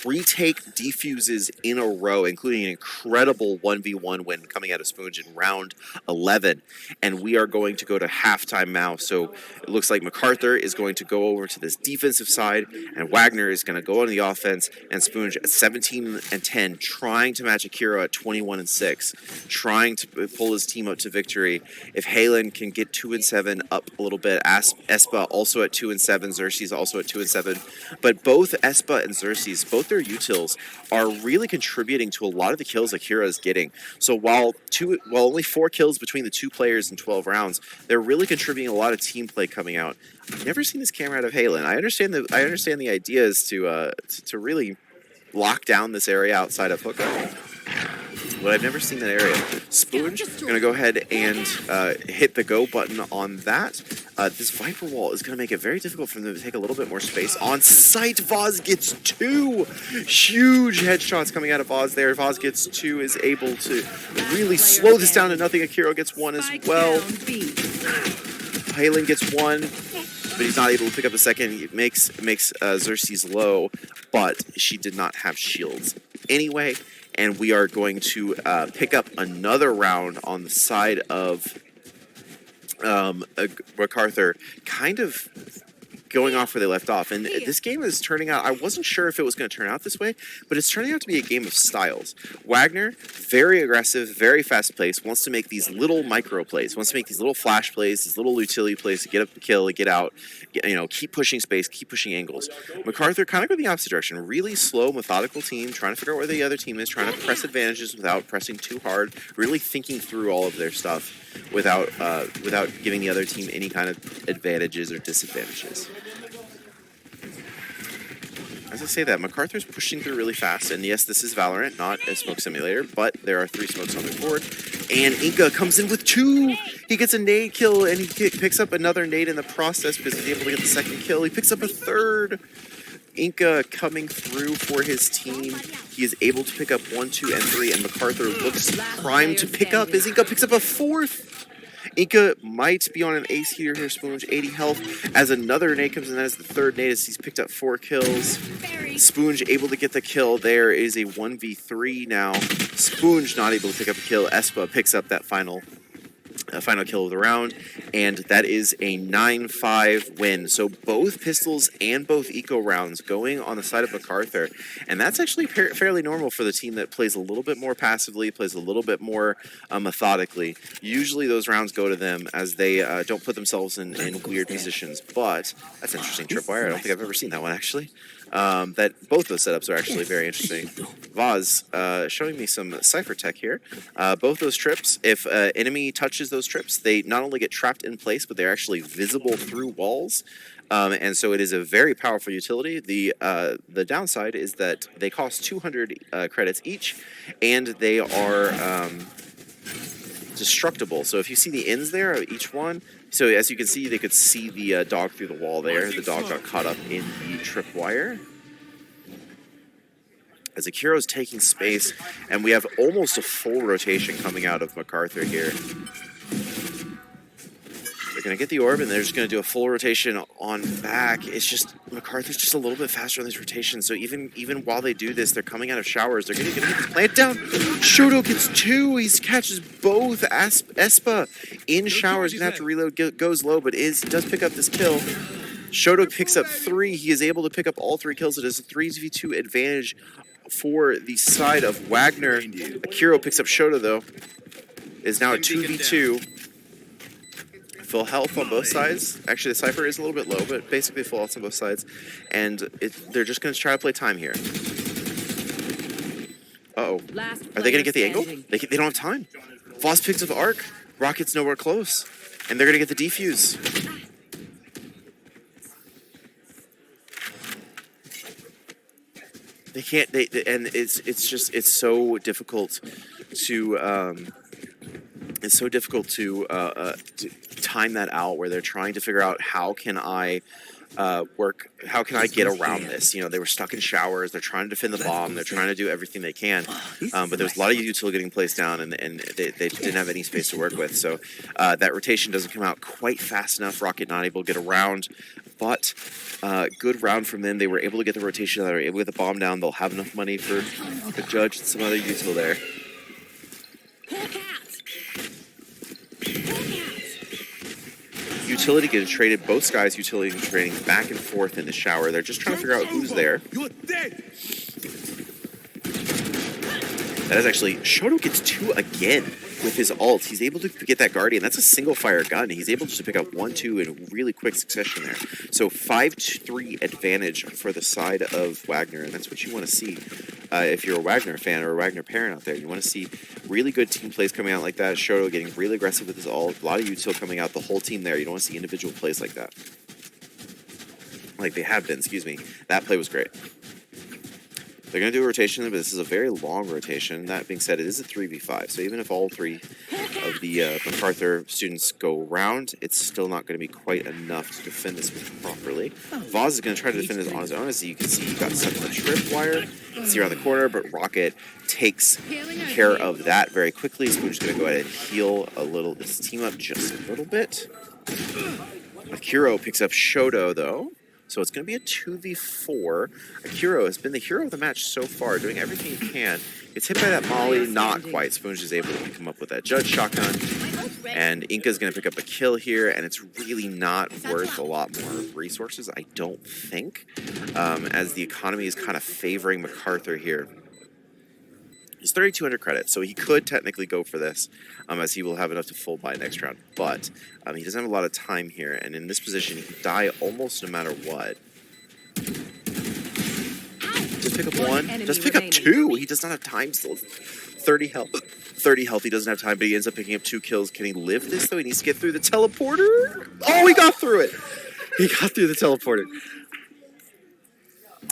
retake defuses in a row, including an incredible 1v1 win coming out of Spoonge in round 11. And we are going to go to halftime now. So it looks like MacArthur is going to go over to this defensive side, and Wagner is going to go on the offense, and Spoonge at 17-10, trying to match Akira at 21-6, trying to pull his team up to victory. If Halen can get 2-7 up a little bit, Espa also at 2-7, Xerxes also at 2-7. But both Espa and Xerxes, both their utils are really contributing to a lot of the kills Akira is getting. So while only 4 kills between the 2 players in 12 rounds, they're really contributing a lot of team play coming out. I've never seen this camera out of Halen. I understand the idea is to really lock down this area outside of Hookah, but I've never seen that area. Spoonge going to go ahead and hit the go button on that. This Viper wall is going to make it very difficult for them to take a little bit more space. On site, Vaz gets 2 huge headshots coming out of Vaz there. Vaz gets 2, is able to really slow this down to nothing. Akira gets 1 as well. Halen gets 1, but he's not able to pick up the second. He makes Xerxes low, but she did not have shields anyway. And we are going to pick up another round on the side of MacArthur, kind of going off where they left off. And this game is turning out, I wasn't sure if it was going to turn out this way, but it's turning out to be a game of styles. Wagner, very aggressive, very fast paced, wants to make these little micro plays, wants to make these little flash plays, these little utility plays to get up the kill, to get out, keep pushing space, keep pushing angles. MacArthur kind of going the opposite direction, really slow, methodical team, trying to figure out where the other team is, trying to press advantages without pressing too hard, really thinking through all of their stuff without giving the other team any kind of advantages or disadvantages. As I say that, MacArthur's pushing through really fast, and yes, this is Valorant, not a smoke simulator, but there are 3 smokes on the board, and Inca comes in with 2! He gets a nade kill, and he picks up another nade in the process because he's able to get the second kill. He picks up a third! Inca coming through for his team. He is able to pick up 1, 2, and 3, and MacArthur looks primed to pick up as Inca picks up a 4th. Inca might be on an ace heater here, Spoonge, 80 health, as another nade comes in. That is the 3rd nade as he's picked up 4 kills. Spoonge able to get the kill. There is a 1v3 now. Spoonge not able to pick up a kill. Espa picks up that final kill of the round, and that is a 9-5 win. So both pistols and both eco rounds going on the side of MacArthur, and that's actually fairly normal for the team that plays a little bit more passively, plays a little bit more methodically. Usually those rounds go to them as they don't put themselves in weird positions, but that's interesting tripwire. I don't think I've ever seen that one actually. That both those setups are actually very interesting. Vaz showing me some cipher tech here. Both those trips, if enemy touches those trips, they not only get trapped in place, but they're actually visible through walls. And so it is a very powerful utility. The downside is that they cost 200 credits each, and they are destructible. So if you see the ends there of each one, so as you can see, they could see the dog through the wall there. The dog got caught up in the tripwire. As Akiro's taking space, and we have almost a full rotation coming out of MacArthur here. They're going to get the orb, and they're just going to do a full rotation on back. It's just, MacArthur's just a little bit faster on these rotations, so even while they do this, they're coming out of showers. They're going to get this plant down. Shoto gets 2. He catches both. Espa in showers, going to have to reload, goes low, but does pick up this kill. Shoto picks up 3. He is able to pick up all 3 kills. It is a 3v2 advantage for the side of Wagner. Akiro picks up Shoto, though. It is now a 2v2. Full health on both sides. Actually, the Cypher is a little bit low, but basically full health on both sides. And they're just going to try to play time here. Uh-oh. Are they going to get the angle? They don't have time. Voss picks up the arc. Rocket's nowhere close. And they're going to get the defuse. They can't, and it's so difficult to, to time that out, where they're trying to figure out how can I get around this. You know, they were stuck in showers, they're trying to defend the bomb, they're trying to do everything they can, but there's a lot of util getting placed down, and they didn't have any space to work with, so that rotation doesn't come out quite fast enough. Rocket not able to get around, but good round from them. They were able to get the rotation, they were able to get the bomb down. They'll have enough money for the Judge and some other util there. Utility getting traded, both guys utility trading back and forth in the shower. They're just trying to figure out who's there. That is actually, Shoto gets 2 again with his ult. He's able to get that Guardian. That's a single fire gun. He's able just to pick up 1, 2 in really quick succession there. So 5-3 advantage for the side of Wagner, and that's what you want to see. If you're a Wagner fan or a Wagner parent out there, you want to see really good team plays coming out like that. Shoto getting really aggressive with his ult. A lot of util coming out, the whole team there. You don't want to see individual plays like that. Like they have been, excuse me. That play was great. They're going to do a rotation, but this is a very long rotation. That being said, it is a 3v5, so even if all 3 of the MacArthur students go round, it's still not going to be quite enough to defend this properly. Vaz is going to try to defend this on his own. As you can see, he got stuck in the tripwire. See around the corner, but Rocket takes care of that very quickly. So we're just going to go ahead and heal this team up just a little bit. Akiro picks up Shoto, though. So it's going to be a 2v4. Akiro has been the hero of the match so far, doing everything he can. It's hit by that molly, not quite. Spoonge is able to come up with that Judge shotgun. And Inca's going to pick up a kill here, and it's really not worth a lot more resources, I don't think, as the economy is kind of favoring MacArthur here. He's 3,200 credits, so he could technically go for this, as he will have enough to full buy next round. But he doesn't have a lot of time here, and in this position, he could die almost no matter what. Just pick up 1. Just pick up 2. He does not have time still. 30 health. 30 health. He doesn't have time, but he ends up picking up 2 kills. Can he live this, though? He needs to get through the teleporter. Oh, he got through it. He got through the teleporter.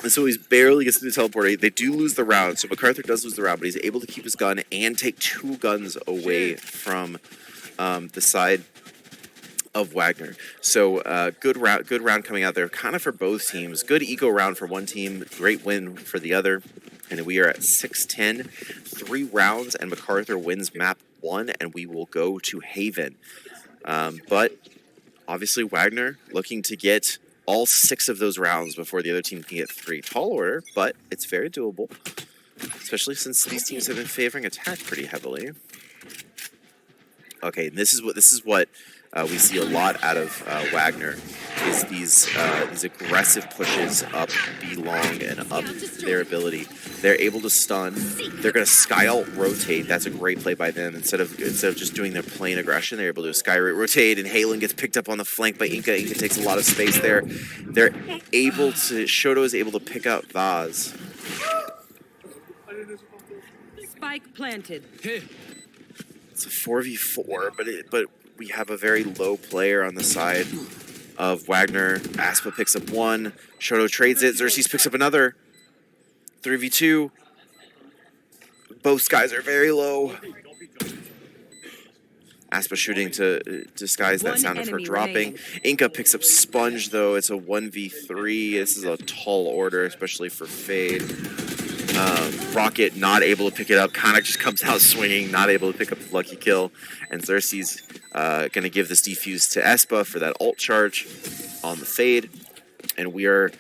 And so he's barely gets through the teleporter. They do lose the round, so MacArthur does lose the round, but he's able to keep his gun and take 2 guns away from the side of Wagner. So good round coming out there, kind of for both teams. Good eco round for one team, great win for the other. And we are at 6-10, 3 rounds, and MacArthur wins map 1, and we will go to Haven. But obviously Wagner looking to get all 6 of those rounds before the other team can get 3. Tall order, but it's very doable, especially since these teams have been favoring attack pretty heavily. Okay, and this is what we see a lot out of Wagner, is these aggressive pushes up B long and up their ability. They're able to stun. They're going to sky ult rotate. That's a great play by them. Instead of just doing their plain aggression, they're able to sky rotate, and Halen gets picked up on the flank by Inca. Inca takes a lot of space there. They're able to, Shoto is able to pick up Vaz. Spike planted. It's a 4v4, but we have a very low player on the side of Wagner. Aspa picks up 1. Shoto trades it. Xerxes picks up another. 3v2. Both guys are very low. Aspa shooting to disguise that sound of her dropping. Inca picks up Sponge, though. It's a 1v3. This is a tall order, especially for Fade. Rocket not able to pick it up, kind of just comes out swinging, not able to pick up the lucky kill. And Xerxes going to give this defuse to Espa for that ult charge on the Fade. And we are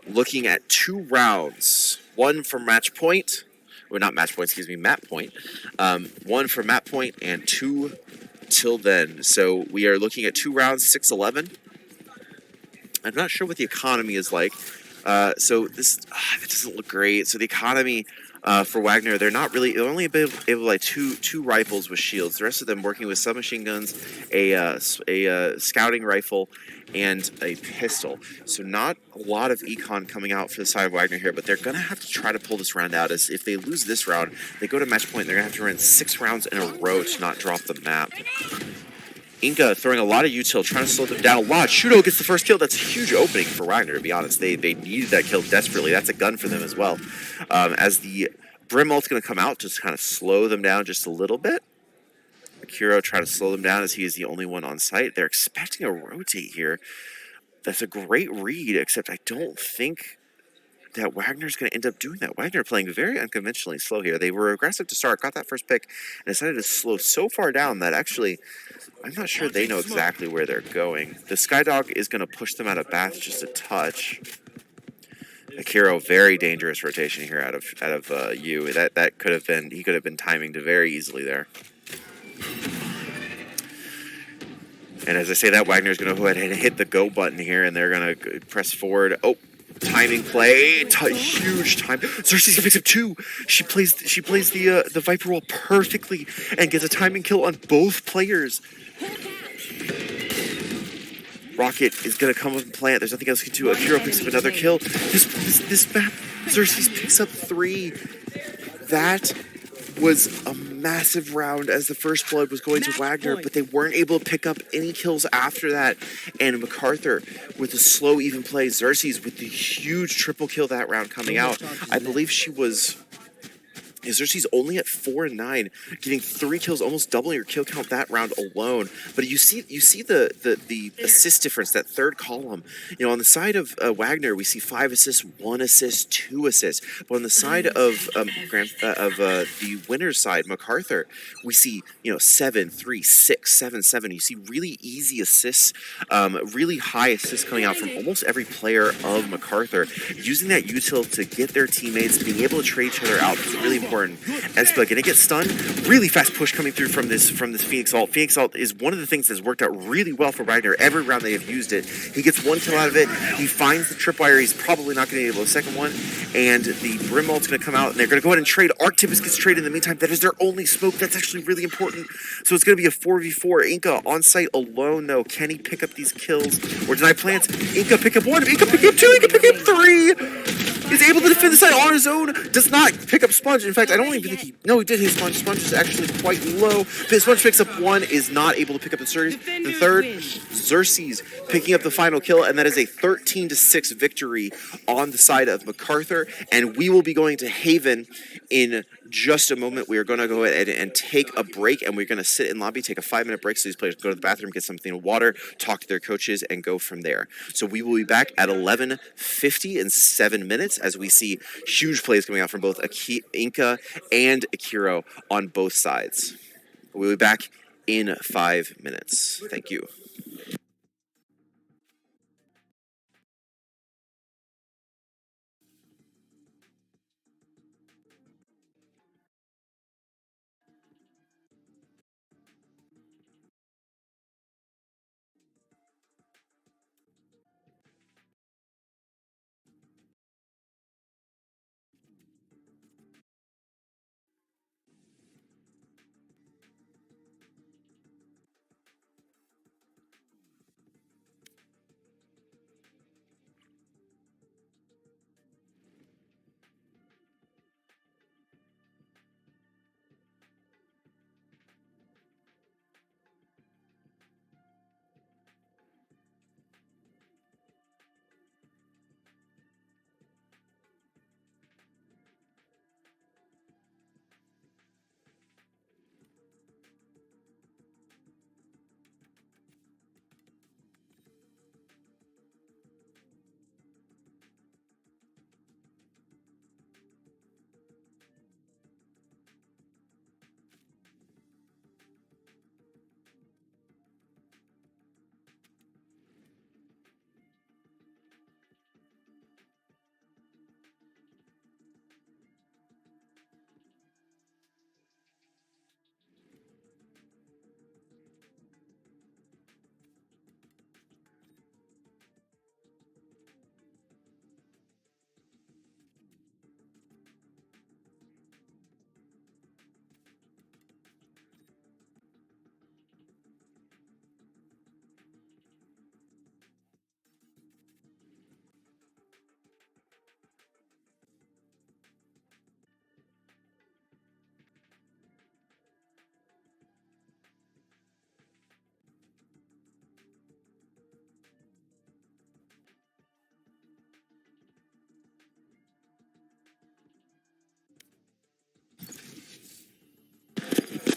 looking at 2 rounds. 1 for match point. Well, not match point, excuse me, map point. 1 for map point and 2 till then. So we are looking at 2 rounds, 6-11. I'm not sure what the economy is like. So this that doesn't look great. So the economy for Wagner, they're only able to like two rifles with shields. The rest of them working with submachine guns, a scouting rifle, and a pistol. So not a lot of econ coming out for the side of Wagner here, but they're gonna have to try to pull this round out. As if they lose this round, they go to match point. They're gonna have to run 6 rounds in a row to not drop the map. Inca throwing a lot of util, trying to slow them down. Wow, Shudo gets the first kill. That's a huge opening for Wagner, to be honest. They needed that kill desperately. That's a gun for them as well. As the Brim ult's going to come out, just kind of slow them down just a little bit. Akiro trying to slow them down as he is the only one on site. They're expecting a rotate here. That's a great read, except I don't think that Wagner's going to end up doing that. Wagner playing very unconventionally slow here. They were aggressive to start, got that first pick, and decided to slow so far down that actually I'm not sure they know exactly where they're going. The Skydog is going to push them out of Bath just a touch. Akiro, very dangerous rotation here out of Yu. That could have been, he could have been timing to very easily there. And as I say that, Wagner's going to go ahead and hit the go button here, and they're going to press forward. Oh, timing play, huge time. Xerxes picks up 2. She plays the Viper roll perfectly and gets a timing kill on both players. Rocket is going to come up and plant. There's nothing else he can do. Akiro picks up another kill. This map, Xerxes picks up 3. That was a massive round as the first blood was going to Wagner, but they weren't able to pick up any kills after that. And MacArthur with a slow, even play. Xerxes with the huge triple kill that round coming out. I believe she was... Xerxes only at 4 and 9, getting 3 kills, almost doubling her kill count that round alone. But you see the assist difference, that third column. You know, on the side of Wagner, we see 5 assists, 1 assist, 2 assists. But on the side of the winner's side, MacArthur, we see 7, 3, 6, 7, 7. You see really easy assists, really high assists coming out from almost every player of MacArthur, using that util to get their teammates, being able to trade each other out. It's really important. Espa gonna get stunned. Really fast push coming through from this Phoenix ult. Phoenix ult is one of the things that's worked out really well for Wagner. Every round they have used it. He gets 1 kill out of it. He finds the tripwire. He's probably not gonna be able to second one. And the Brim ult's gonna come out, and they're gonna go ahead and trade. Arctipus gets traded in the meantime. That is their only smoke. That's actually really important. So it's gonna be a 4v4. Inca on site alone though. Can he pick up these kills or deny plants? Inca pick up 1. Inca pick up 2. Inca pick up 3. is able to defend the side on his own. Does not pick up Sponge. In fact, I don't even think he... No, he did hit Sponge. Sponge is actually quite low. Sponge picks up one, is not able to pick up the series. The third, Xerxes picking up the final kill, and that is a 13-6 victory on the side of MacArthur. And we will be going to Haven in just a moment. We are going to go ahead and take a break, and we're going to sit in lobby, take a 5-minute break so these players go to the bathroom, get something to water, talk to their coaches, and go from there. So we will be back at 11:50 in 7 minutes as we see huge plays coming out from both Inca and Akiro on both sides. We'll be back in 5 minutes. Thank you.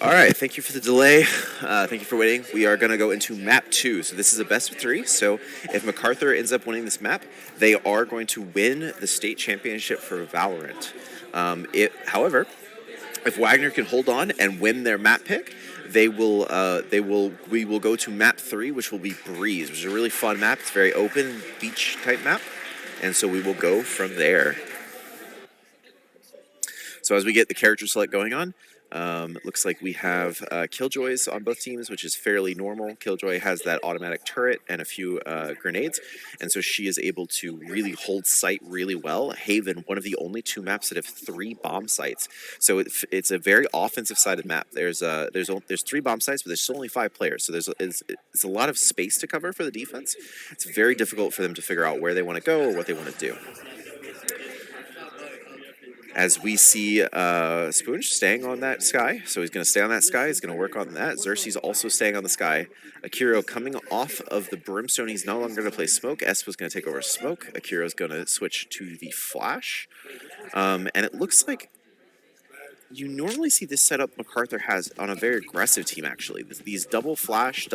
All right, thank you for the delay. Thank you for waiting. We are going to go into map 2. So this is a best of 3. So if MacArthur ends up winning this map, they are going to win the state championship for Valorant. However, if Wagner can hold on and win their map pick, we will go to map 3, which will be Breeze, which is a really fun map. It's a very open beach type map, and so we will go from there. So as we get the character select going on, it looks like we have Killjoys on both teams, which is fairly normal. Killjoy has that automatic turret and a few grenades, and so she is able to really hold sight really well. Haven, one of the only 2 maps that have 3 bomb sites, so it's a very offensive-sided map. There's 3 bomb sites, but there's still only 5 players, so it's a lot of space to cover for the defense. It's very difficult for them to figure out where they want to go or what they want to do. As we see Spoonge staying on that sky. So he's going to stay on that sky. He's going to work on that. Xerxes also staying on the sky. Akiro coming off of the Brimstone. He's no longer going to play Smoke. Espo's going to take over Smoke. Akiro's going to switch to the Flash. And it looks like you normally see this setup MacArthur has on a very aggressive team, actually. These double flash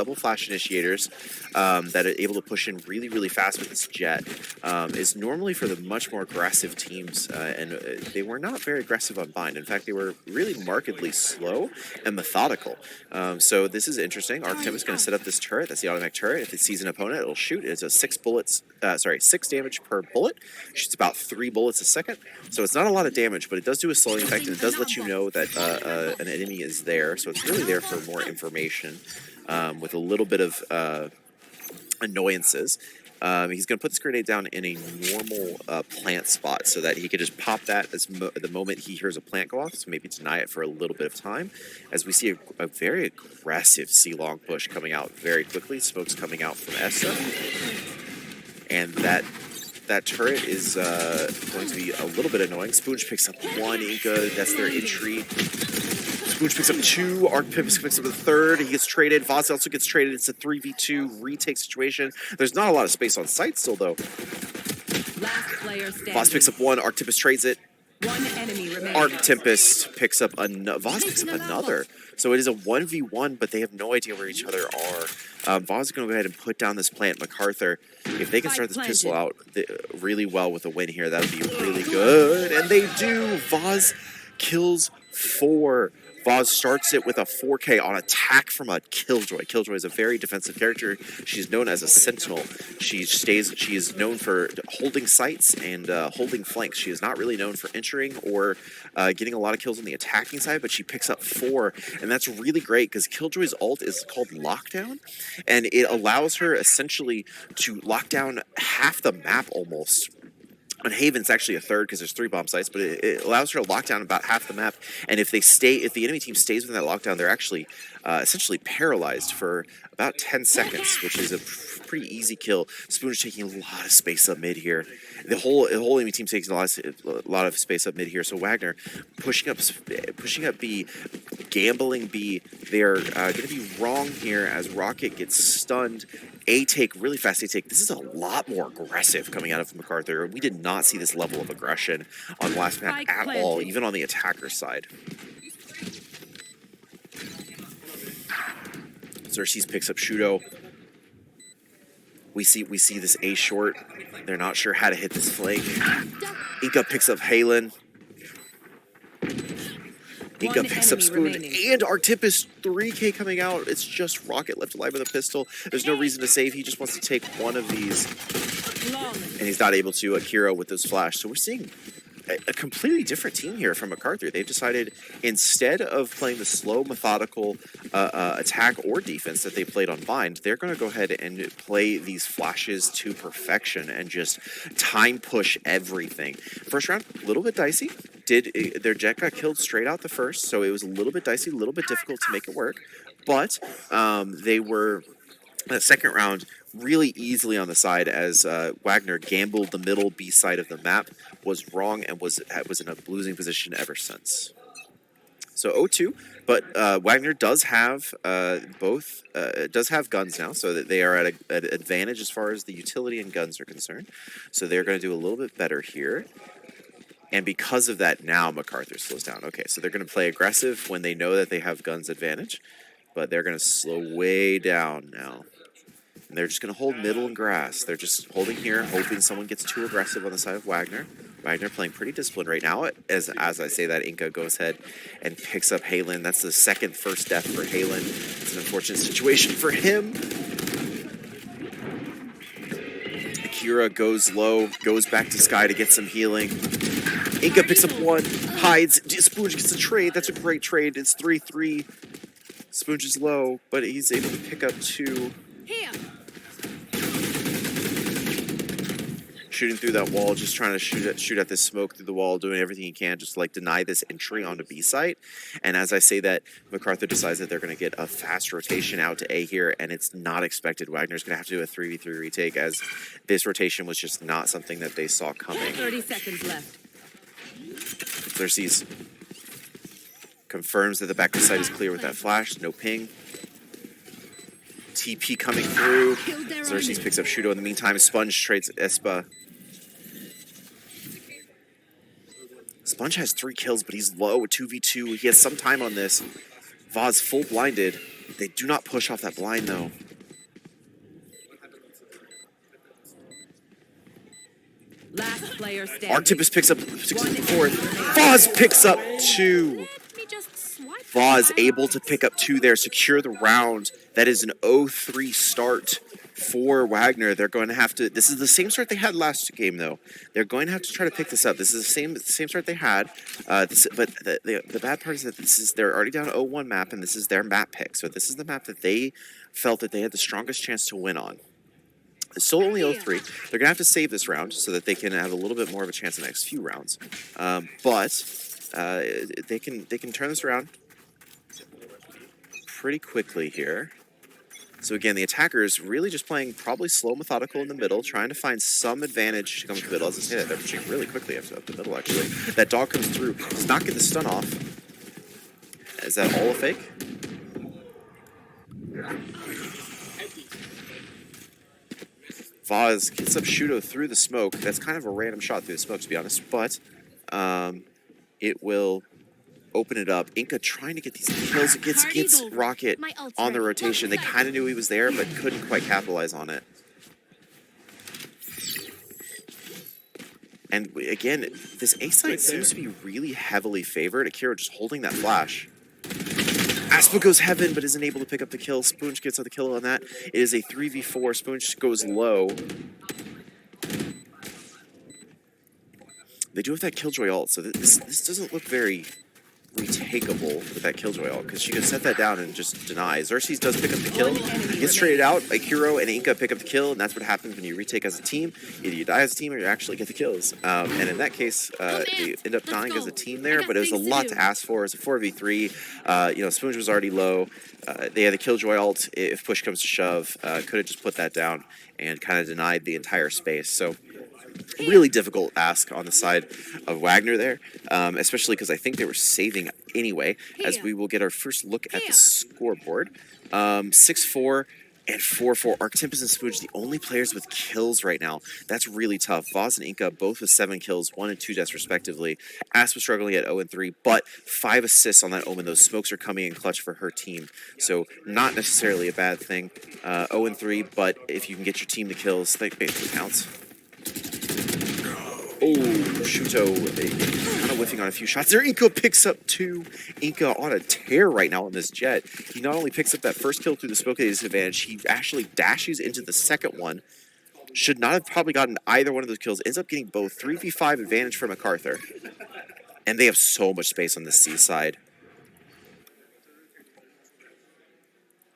initiators that are able to push in really, really fast with this jet is normally for the much more aggressive teams, and they were not very aggressive on Bind. In fact, they were really markedly slow and methodical. So this is interesting. Arctim is going to set up this turret. That's the automatic turret. If it sees an opponent, it'll shoot. It's a 6 damage per bullet. Shoots about 3 bullets a second. So it's not a lot of damage, but it does do a slowing effect, and it does let you know that an enemy is there. So it's really there for more information with a little bit of annoyances. He's going to put this grenade down in a normal plant spot so that he can just pop that the moment he hears a plant go off, so maybe deny it for a little bit of time. As we see a very aggressive C-long push coming out very quickly. Smoke's coming out from Essa. And that that turret is going to be a little bit annoying. Spoonge picks up 1, Inca, that's their entry. Spoonge picks up 2, Arcpipus picks up the 3rd, he gets traded, Voz also gets traded, it's a 3v2 retake situation. There's not a lot of space on site still though. Last player standing. Voz picks up 1, Arctipus trades it. One enemy remaining. Arctipus picks up another, Voz picks up another. So it is a 1v1, but they have no idea where each other are. Voz is going to go ahead and put down this plant. MacArthur, if they can start this pistol out really well with a win here, that would be really good. And they do. Voz kills 4. Voz starts it with a 4K on attack from a Killjoy. Killjoy is a very defensive character. She's known as a sentinel. She is known for holding sites and holding flanks. She is not really known for entering or getting a lot of kills on the attacking side, but she picks up 4, and that's really great because Killjoy's ult is called Lockdown, and it allows her essentially to lock down half the map almost. On Haven's actually a 3rd because there's 3 bomb sites, but it allows her to lock down about half the map. And if the enemy team stays within that lockdown, they're actually essentially paralyzed for about 10 seconds, which is a pretty easy kill. Spoon's taking a lot of space up mid here. The whole enemy team takes a lot of space up mid here. So Wagner pushing up B, gambling B. They're going to be wrong here as Rocket gets stunned. Really fast A take. This is a lot more aggressive coming out of MacArthur. We did not see this level of aggression on the last map at all, even on the attacker side. Xerxes picks up Shudo. We see this A short. They're not sure how to hit this flank. Inca picks up Halen. Inca picks up Spoon and Arctipus 3K coming out. It's just Rocket left alive with a pistol. There's no reason to save. He just wants to take one of these. And he's not able to. Akira with those flash. So we're seeing a completely different team here from MacArthur. They've decided instead of playing the slow, methodical attack or defense that they played on Bind, they're going to go ahead and play these flashes to perfection and just time push everything. First round, a little bit dicey. Their jet got killed straight out the first, so it was a little bit dicey, a little bit difficult to make it work. But they were, the second round, really easily on the side as Wagner gambled the middle B side of the map, was wrong, and was in a losing position ever since. So 0-2, but Wagner does have does have guns now, so that they are at an advantage as far as the utility and guns are concerned. So they're going to do a little bit better here. And because of that, now MacArthur slows down. Okay, so they're going to play aggressive when they know that they have guns advantage, but they're going to slow way down now. And they're just going to hold middle and grass. They're just holding here, hoping someone gets too aggressive on the side of Wagner. Wagner playing pretty disciplined right now. As I say that, Inca goes ahead and picks up Halen. That's the second first death for Halen. It's an unfortunate situation for him. Akira goes low, goes back to Sky to get some healing. Inca picks up 1, hides. Spoonge gets a trade. That's a great trade. It's 3-3. Spoonge is low, but he's able to pick up 2. Here. Shooting through that wall, just trying to shoot at this smoke through the wall, doing everything he can just to like deny this entry onto B site. And as I say that, MacArthur decides that they're going to get a fast rotation out to A here, and it's not expected. Wagner's going to have to do a 3v3 retake, as this rotation was just not something that they saw coming. 30 seconds left. Xerxes confirms that the back side is clear with that flash, no ping. TP coming through. Xerxes picks up Shudo in the meantime. Sponge trades Espa. Sponge has 3 kills, but he's low with 2v2. He has some time on this. Voz full blinded. They do not push off that blind, though. Last player standing. Arctipus picks up 4th. Voz picks up 2. Voz able to pick up 2 there, secure the round. That is an 0-3 start for Wagner. They're going to have to, this is the same start they had last game though. They're going to have to try to pick this up. This is the same start they had, but the bad part is that they're already down 0-1 map, and this is their map pick. So this is the map that they felt that they had the strongest chance to win on. It's still only 0-3. They're going to have to save this round so that they can have a little bit more of a chance in the next few rounds. They can turn this around pretty quickly here. So again, the attackers really just playing probably slow, methodical in the middle, trying to find some advantage to come to the middle. As I say that, they're pushing really quickly up the middle, actually. That dog comes through, does not get the stun off. Is that all a fake? Vaz gets up Shudo through the smoke. That's kind of a random shot through the smoke, to be honest, but it will open it up. Inca trying to get these kills. Gets Rocket on the rotation. They kind of knew he was there, but couldn't quite capitalize on it. And again, this A site seems to be really heavily favored. Akira just holding that flash. Aspa goes heaven, but isn't able to pick up the kill. Spoonch gets the kill on that. It is a 3v4. Spoonch goes low. They do have that Killjoy ult, so this doesn't look very retakeable with that Killjoy ult, because she can set that down and just deny. Xerxes does pick up the kill, gets traded out. Akiro and Inca pick up the kill, and that's what happens when you retake as a team. Either you die as a team or you actually get the kills. And in that case, they end up dying as a team there, but it was a lot to ask for. It's a 4v3. Spoonge was already low. They had the Killjoy ult. If push comes to shove, could have just put that down and kind of denied the entire space. So really difficult ask on the side of Wagner there, especially because I think they were saving anyway, as we will get our first look at the scoreboard. 6-4 and 4-4. Arctempest and Spooge, the only players with kills right now. That's really tough. Vaz and Inca both with 7 kills, 1 and 2 deaths respectively. Asp was struggling at 0 and 3, but 5 assists on that Omen. Those smokes are coming in clutch for her team, so not necessarily a bad thing. 0 and 3, but if you can get your team the kills, it counts. Oh, Shuto kind of whiffing on a few shots there. Inca picks up 2. Inca on a tear right now on this jet. He not only picks up that first kill through the smoke at his advantage, he actually dashes into the second one. Should not have probably gotten either one of those kills. Ends up getting both. 3v5 advantage for MacArthur. And they have so much space on the C side.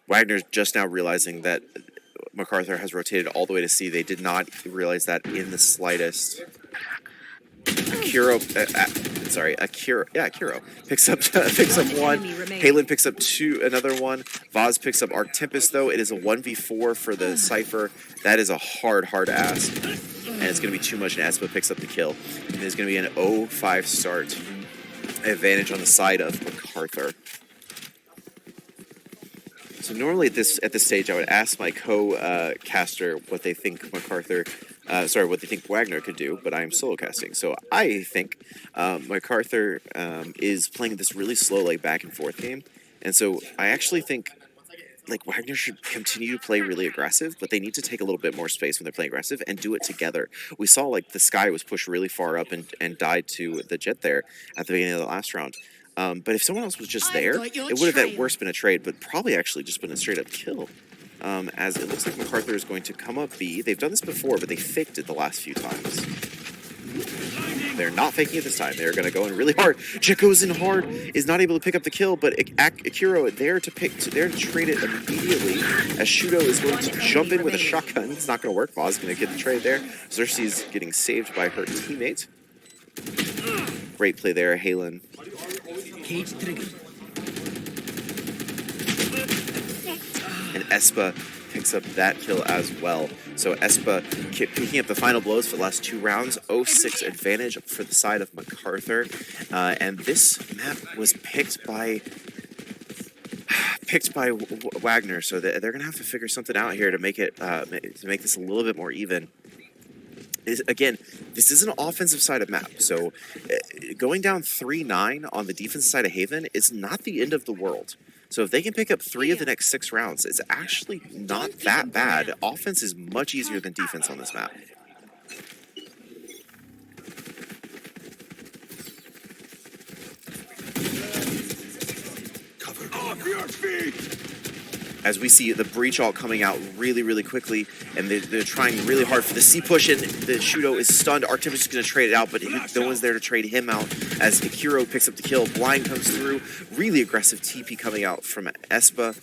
Wagner's just now realizing that MacArthur has rotated all the way to C. They did not realize that in the slightest. Akiro picks up 1. Halen picks up 2, another one. Vaz picks up Arctempest, though. It is a 1v4 for the Cypher. That is a hard ask. And it's going to be too much, and Espa picks up the kill. And there's going to be an 0-5 start. Advantage on the side of MacArthur. So normally at this stage, I would ask my co-caster what they think what they think Wagner could do, but I am solo casting. So I think MacArthur is playing this really slow, back and forth game, and so I actually think Wagner should continue to play really aggressive, but they need to take a little bit more space when they're playing aggressive and do it together. We saw the Sky was pushed really far up and died to the Jet there at the beginning of the last round. But if someone else was just there, it would have at worst been a trade, but probably actually just been a straight-up kill. As it looks like MacArthur is going to come up B. They've done this before, but they faked it the last few times. They're not faking it this time. They're going to go in really hard. Jet goes in hard, is not able to pick up the kill, but Akiro there to trade it immediately, as Shudo is going to jump in with a shotgun. It's not going to work. Vaz is going to get the trade there. Xerxes getting saved by her teammate. Great play there, Halen. And Espa picks up that kill as well. So Espa picking up the final blows for the last 2 rounds. 0-6 advantage for the side of MacArthur. And this map was picked by Wagner, so they're going to have to figure something out here to make this a little bit more even. Again, this is an offensive side of map, so going down 3-9 on the defensive side of Haven is not the end of the world. So if they can pick up 3 of the next 6 rounds, it's actually not that bad. Offense is much easier than defense on this map. Cover off your feet! As we see the breach ult coming out really quickly, and they're trying really hard for the C push, and the Shudo is stunned. Arctempest is going to trade it out, but no one's there to trade him out as Akiro picks up the kill. Blind comes through. Really aggressive TP coming out from Espa.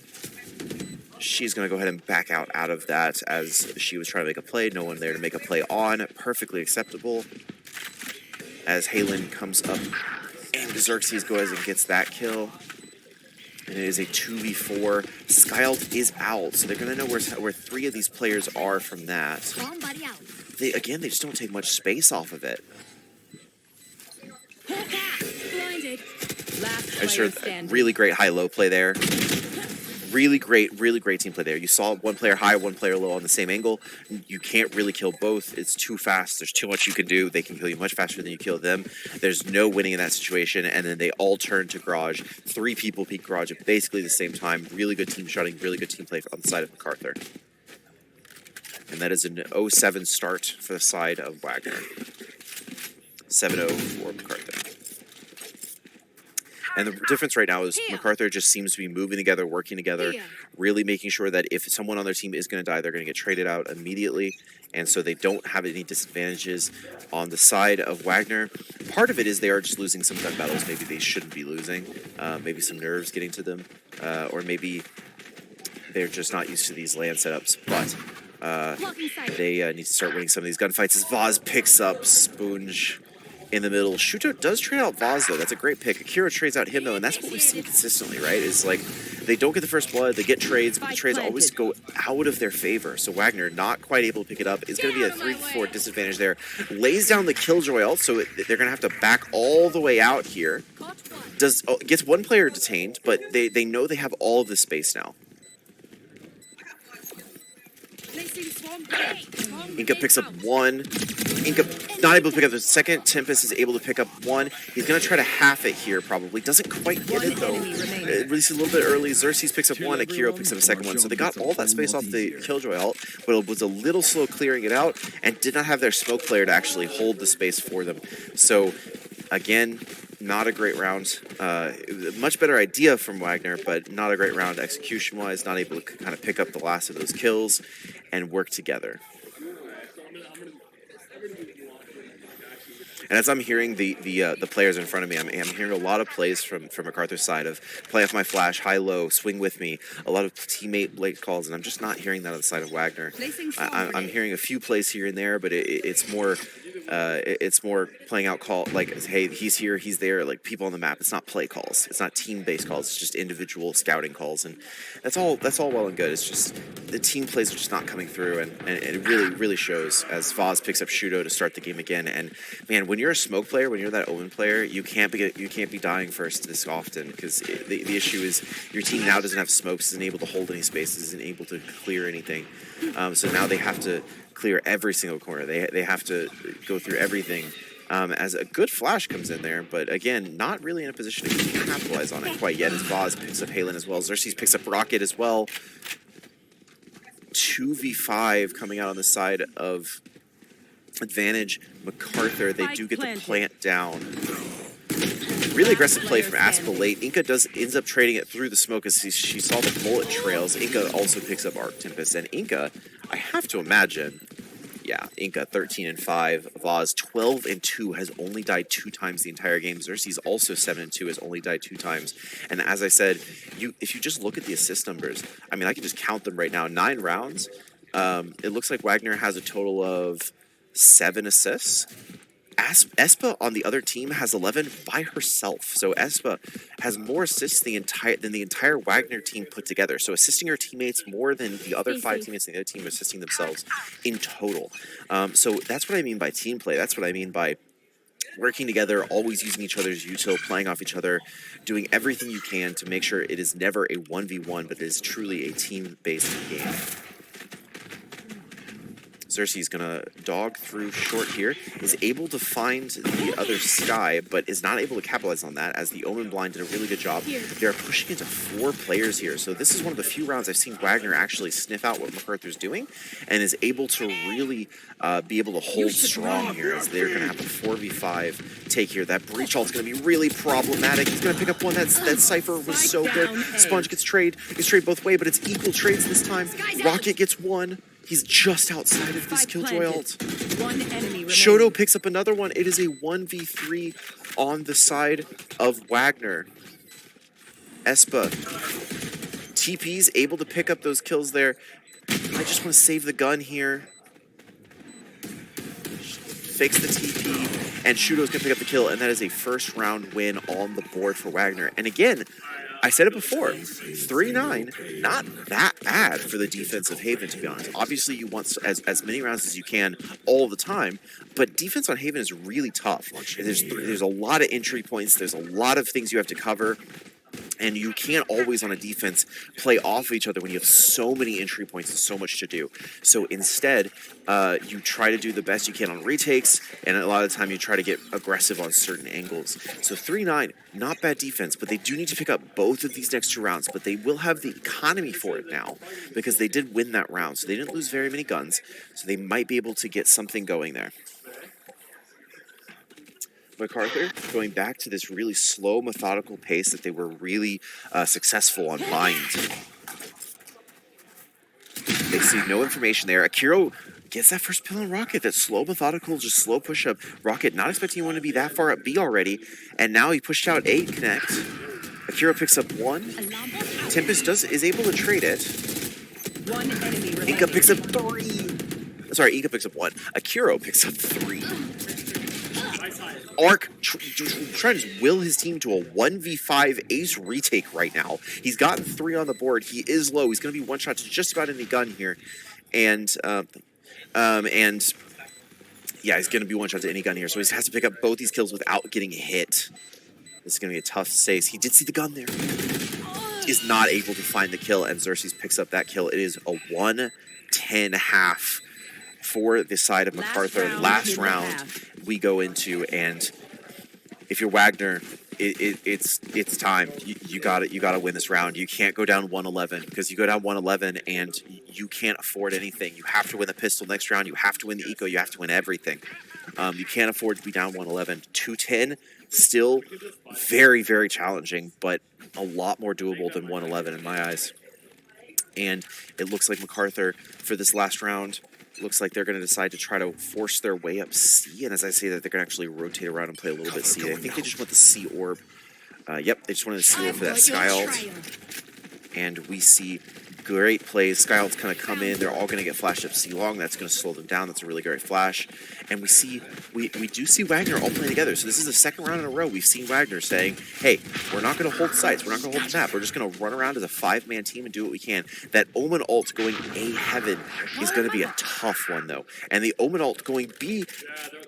She's going to go ahead and back out of that as she was trying to make a play. No one there to make a play on. Perfectly acceptable. As Halen comes up, and Xerxes goes and gets that kill. And it is a 2v4. Skyalt is out, so they're going to know where 3 of these players are from that. Somebody out. They just don't take much space off of it. Blinded. Last I just player heard standing. really great high-low play there. Really great team play there. You saw one player high, one player low on the same angle. You can't really kill both. It's too fast. There's too much you can do. They can kill you much faster than you kill them. There's no winning in that situation. And then they all turn to garage. 3 people peek garage at basically the same time. Really good team shotting, really good team play on the side of MacArthur. And that is an 0-7 start for the side of Wagner. 7-0 for MacArthur. And the difference right now is MacArthur just seems to be moving together, working together, really making sure that if someone on their team is going to die, they're going to get traded out immediately. And so they don't have any disadvantages on the side of Wagner. Part of it is they are just losing some gun battles maybe they shouldn't be losing. Maybe some nerves getting to them. Or maybe they're just not used to these land setups. But they need to start winning some of these gunfights as Vaz picks up Spoonge in the middle. Shuto does trade out Vaz, though. That's a great pick. Akira trades out him, though, and that's what we've seen consistently, right? Is like they don't get the first blood, they get trades, but the trades always go out of their favor. So Wagner, not quite able to pick it up, is going to be a 3-4 disadvantage there. Lays down the Killjoy ult, so they're going to have to back all the way out here. Gets one player detained, but they know they have all of the space now. Inca picks up 1. Inca not able to pick up the second. Tempest is able to pick up 1. He's going to try to half it here, probably. Doesn't quite get it, though. Releases a little bit early. Xerxes picks up 1. Akira picks up a second one. So they got all that space off the Killjoy ult, but it was a little slow clearing it out and did not have their smoke player to actually hold the space for them. So, again, not a great round. Much better idea from Wagner, but not a great round execution-wise. Not able to kind of pick up the last of those kills and work together. And as I'm hearing the players in front of me, I'm hearing a lot of plays from MacArthur's side of play off my flash, high-low, swing with me, a lot of teammate Blake calls, and I'm just not hearing that on the side of Wagner. I'm hearing a few plays here and there, but it's more playing out call, like, hey, he's here, he's there, like people on the map. It's not play calls. It's not team-based calls. It's just individual scouting calls, and that's all well and good. It's just the team plays are just not coming through, and it really shows as Vaz picks up Shuto to start the game again. And man, when you're a smoke player, when you're that Omen player, you can't be dying first this often, because the issue is your team now doesn't have smokes, isn't able to hold any spaces, isn't able to clear anything. So now they have to clear every single corner. They have to go through everything. As a good flash comes in there, but again, not really in a position to capitalize on it quite yet, as Vaz picks up Halen as well. Xerxes picks up Rocket as well. 2v5 coming out on the side of advantage MacArthur. They do get the plant down. Really aggressive play from Aspa late. Inca ends up trading it through the smoke as she saw the bullet trails. Inca also picks up Arc Tempest, and Inca, I have to imagine, yeah, Inca 13-5, Vaz 12-2, has only died 2 times the entire game. Xerxes also 7-2, has only died 2 times. And as I said, if you just look at the assist numbers, I mean, I can just count them right now. 9 rounds. It looks like Wagner has a total of 7 assists. Espa on the other team has 11 by herself. So Espa has more assists than the entire Wagner team put together. So assisting her teammates more than the other 5 teammates in the other team assisting themselves in total. So that's what I mean by team play. That's what I mean by working together, always using each other's util, playing off each other, doing everything you can to make sure it is never a 1v1, but it is truly a team-based game. Xerxes gonna dog through short here, is able to find the other Sky, but is not able to capitalize on that, as the Omen Blind did a really good job. They're pushing into 4 players here, so this is one of the few rounds I've seen Wagner actually sniff out what MacArthur's doing, and is able to really be able to hold strong here, as they're gonna have a 4v5 take here. That breach ult's gonna be really problematic. He's gonna pick up one. That Cypher was so good. Sponge gets trade both way, but it's equal trades this time. Rocket gets 1. He's just outside of this Killjoy ult. Shoto picks up another one. It is a 1v3 on the side of Wagner. Espa. TP's able to pick up those kills there. I just want to save the gun here. Fix the TP. and Shudo's going to pick up the kill, and that is a first round win on the board for Wagner. And again, I said it before, 3-9, not that bad for the defense of Haven, to be honest. Obviously, you want as many rounds as you can all the time, but defense on Haven is really tough. There's a lot of entry points, there's a lot of things you have to cover, and you can't always on a defense play off of each other when you have so many entry points and so much to do. So instead, you try to do the best you can on retakes, and a lot of the time you try to get aggressive on certain angles. So 3-9, not bad defense, but they do need to pick up both of these next 2 rounds, but they will have the economy for it now because they did win that round. So they didn't lose very many guns, so they might be able to get something going there. MacArthur going back to this really slow, methodical pace that they were really successful on Bind. They see no information there. Akiro gets that first pill on Rocket, that slow, methodical, just slow push-up. Rocket not expecting anyone to be that far up B already, and now he pushed out A connect. Akiro picks up 1. Tempest is able to trade it. One enemy remaining. Inka picks up 3. Sorry, Inka picks up 1. Akiro picks up 3. Arc trying to will his team to a 1v5 ace retake right now. He's gotten 3 on the board. He is low. He's going to be one shot to just about any gun here, and yeah, he's going to be one shot to any gun here. So he has to pick up both these kills without getting hit. This is going to be a tough save. He did see the gun there. Is not able to find the kill, and Xerxes picks up that kill. It is a 1-10-1/2 for the side of MacArthur. Last round we go into, and if you're Wagner, it's time. You got it. You got to win this round. You can't go down 1-11 because you go down 1-11 and you can't afford anything. You have to win the pistol next round. You have to win the eco. You have to win everything. You can't afford to be down 1-11. 2-10, still very, very challenging, but a lot more doable than 1-11 in my eyes. And it looks like MacArthur for this last round. Looks like they're going to decide to try to force their way up C, and as I say that, they're going to actually rotate around and play a little bit C. I think they just want the C orb. Yep, they just wanted the C orb for that Sky ult. And we see great plays. Sky ult's kind of come in. They're all going to get flashed up C long. That's going to slow them down. That's a really great flash. And we do see Wagner all playing together. So this is the second round in a row we've seen Wagner saying, hey, we're not going to hold sites. We're not going to hold the map. We're just going to run around as a 5-man team and do what we can. That Omen ult going A heaven is going to be a tough one, though. And the Omen ult going B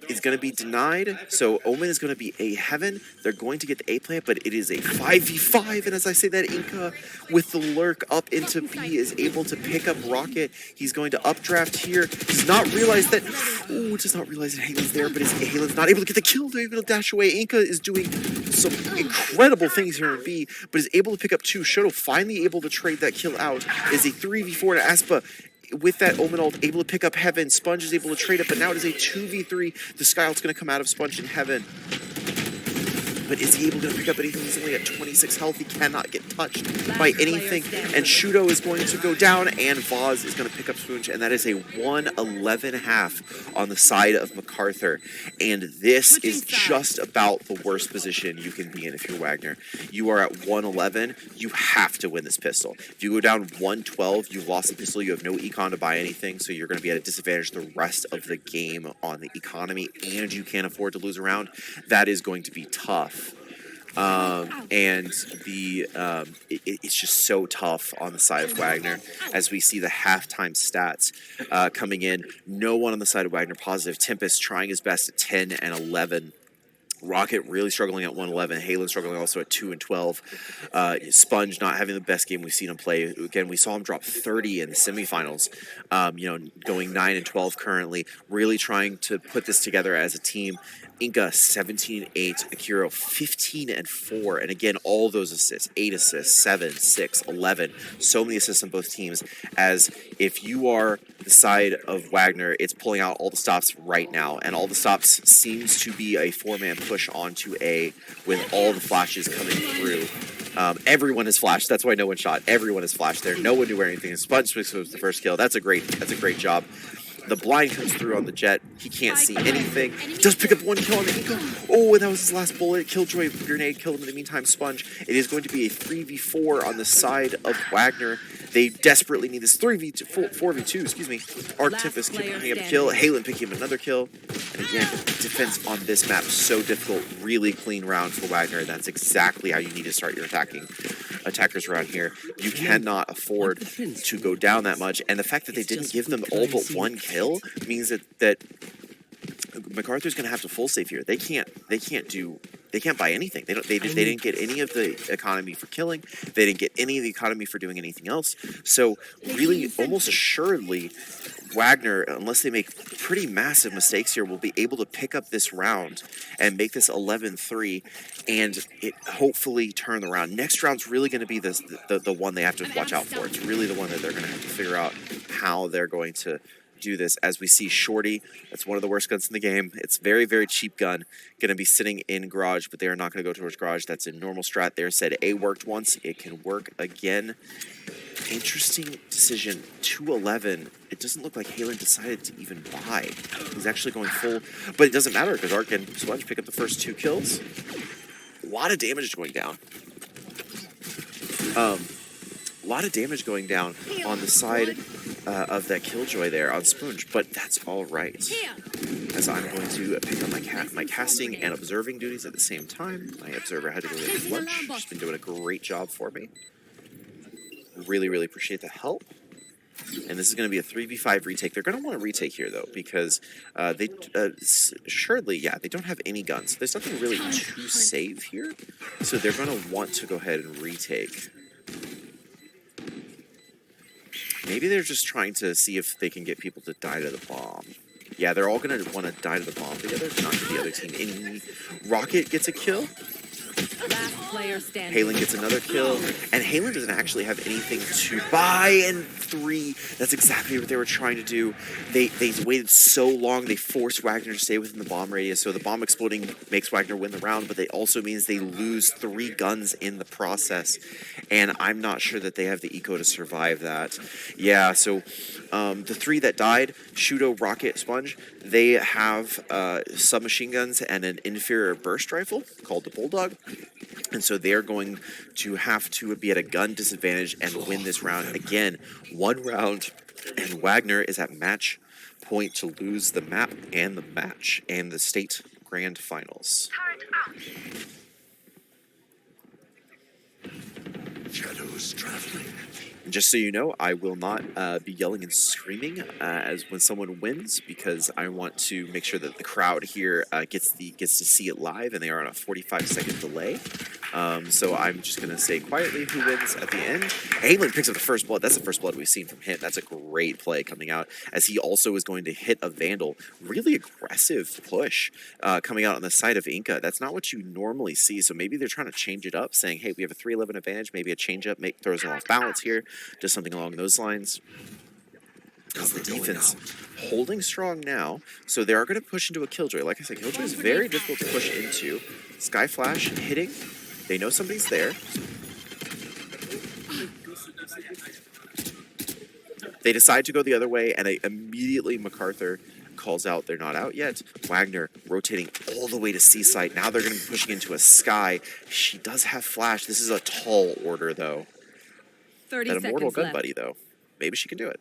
is going to be denied. So Omen is going to be A heaven. They're going to get the A plant, but it is a 5v5. And as I say that, Inka with the lurk up into B is able to pick up Rocket. He's going to updraft here. Does not realize that Halen's there, but Halen's not able to get the kill. They're able to dash away. Inka is doing some incredible things here in B, but is able to pick up 2. Shoto finally able to trade that kill out. Is a 3v4 to Aspa. With that Omen ult, able to pick up Heaven. Sponge is able to trade it, but now it is a 2v3. The Sky ult's going to come out of Sponge in Heaven. But is he able to pick up anything? He's only at 26 health. He cannot get touched by anything. And Shudo is going to go down, and Vaz is going to pick up Spoonch, and that is a 1-11-1/2 on the side of MacArthur. And this is just about the worst position you can be in if you're Wagner. You are at 1-11. You have to win this pistol. If you go down 1-12, you've lost the pistol. You have no econ to buy anything, so you're going to be at a disadvantage the rest of the game on the economy, and you can't afford to lose a round. That is going to be tough. It's just so tough on the side of Wagner as we see the halftime stats coming in. No one on the side of Wagner positive. Tempest trying his best at 10 and 11. Rocket really struggling at 1-11. Halen struggling also at 2-12. Sponge not having the best game we've seen him play. Again, we saw him drop 30 in the semifinals. Going 9-12 currently. Really trying to put this together as a team. Inka 17-8, Akiro 15-4, and again all those assists, 8 assists, 7, 6, 11, so many assists on both teams. As if you are the side of Wagner, it's pulling out all the stops right now, and all the stops seems to be a 4-man push onto A with all the flashes coming through. Everyone is flashed. That's why no one shot. Everyone is flashed there. No one knew where anything is. Sponge was the first kill. That's a great job. The blind comes through on the Jet. He can't see anything. He does pick up 1 kill on the Eco. Oh, and that was his last bullet. Killjoy grenade killed him in the meantime. Sponge. It is going to be a 3v4 on the side of Wagner They desperately need this 3v2, 4v2, excuse me. Arc Last Tempest player picking up a kill. standing. Halen picking up another kill. And again, defense on this map so difficult. Really clean round for Wagner. That's exactly how you need to start your attackers around here. You cannot afford to go down that much. And the fact that they didn't give them all but one kill means that MacArthur's going to have to full save here. They can't buy anything. They didn't get any of the economy for killing. They didn't get any of the economy for doing anything else. So really, almost assuredly, Wagner, unless they make pretty massive mistakes here, will be able to pick up this round and make this 11-3 and it hopefully turn the round. Next round's really going to be the one they have to watch out for. It's really the one that they're going to have to figure out how they're going to do this. As we see Shorty, that's one of the worst guns in the game. It's very, very cheap gun. Going to be sitting in garage, but they are not going to go towards garage. That's a normal strat there. Said A worked once. It can work again. Interesting decision. 211. It doesn't look like Halen decided to even buy. He's actually going full, but it doesn't matter because Arc and Sponge pick up the first 2 kills. A lot of damage going down. A lot of damage going down on the side of that Killjoy there on Sponge, but that's all right. As I'm going to pick up my casting and observing duties at the same time. My observer had to go get lunch. She's been doing a great job for me. Really, really appreciate the help. And this is going to be a 3v5 retake. They're going to want to retake here, though, because they assuredly, yeah, they don't have any guns. There's nothing really to save here, so they're going to want to go ahead and retake. Maybe they're just trying to see if they can get people to die to the bomb. Yeah, they're all going to want to die to the bomb together, not to the other team. And Rocket gets a kill. Last player standing. Halen gets another kill, and Halen doesn't actually have anything to buy. And 3, that's exactly what they were trying to do. They waited so long, they forced Wagner to stay within the bomb radius, so the bomb exploding makes Wagner win the round, but it also means they lose 3 guns in the process, and I'm not sure that they have the eco to survive that. Yeah, so the 3 that died, Shudo, Rocket, Sponge, they have submachine guns and an inferior burst rifle called the Bulldog. And so they're going to have to be at a gun disadvantage and win this round. Again, 1 round, and Wagner is at match point to lose the map and the match and the state grand finals. Shadows traveling. And just so you know, I will not be yelling and screaming as when someone wins, because I want to make sure that the crowd here gets to see it live, and they are on a 45-second delay. So I'm just going to say quietly who wins at the end. Halen picks up the first blood. That's the first blood we've seen from him. That's a great play coming out, as he also is going to hit a Vandal. Really aggressive push coming out on the side of Inca. That's not what you normally see, so maybe they're trying to change it up, saying, hey, we have a 3-11 advantage, maybe a change-up throws them off balance here, just something along those lines. Is the defense holding strong now, so they are going to push into a Killjoy. Like I said, Killjoy is very difficult to push into. Sky Flash hitting. They know somebody's there. They decide to go the other way, and immediately MacArthur calls out they're not out yet. Wagner rotating all the way to C-site. Now they're going to be pushing into a Sky. She does have Flash. This is a tall order, though. 30 That Immortal seconds Gun left. Buddy, though. Maybe she can do it.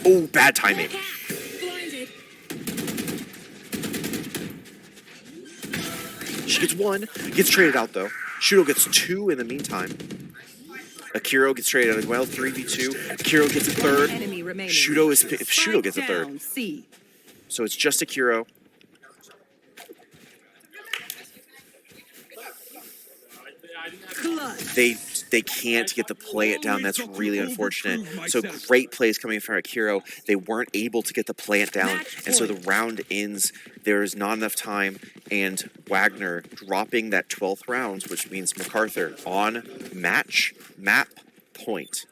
Oh, bad timing. Blinded. She gets 1, gets traded out, though. Shudo gets 2 in the meantime. Akiro gets traded out as well, 3v2. Akiro gets a 3rd. Enemy remaining. Shudo gets a Spike 3rd. down, C. So it's just Akiro. Clutch. They can't get the plant down. That's really unfortunate. So great plays coming from Akiro. They weren't able to get the plant down, and so the round ends. There is not enough time, and Wagner dropping that 12th round, which means MacArthur on map point.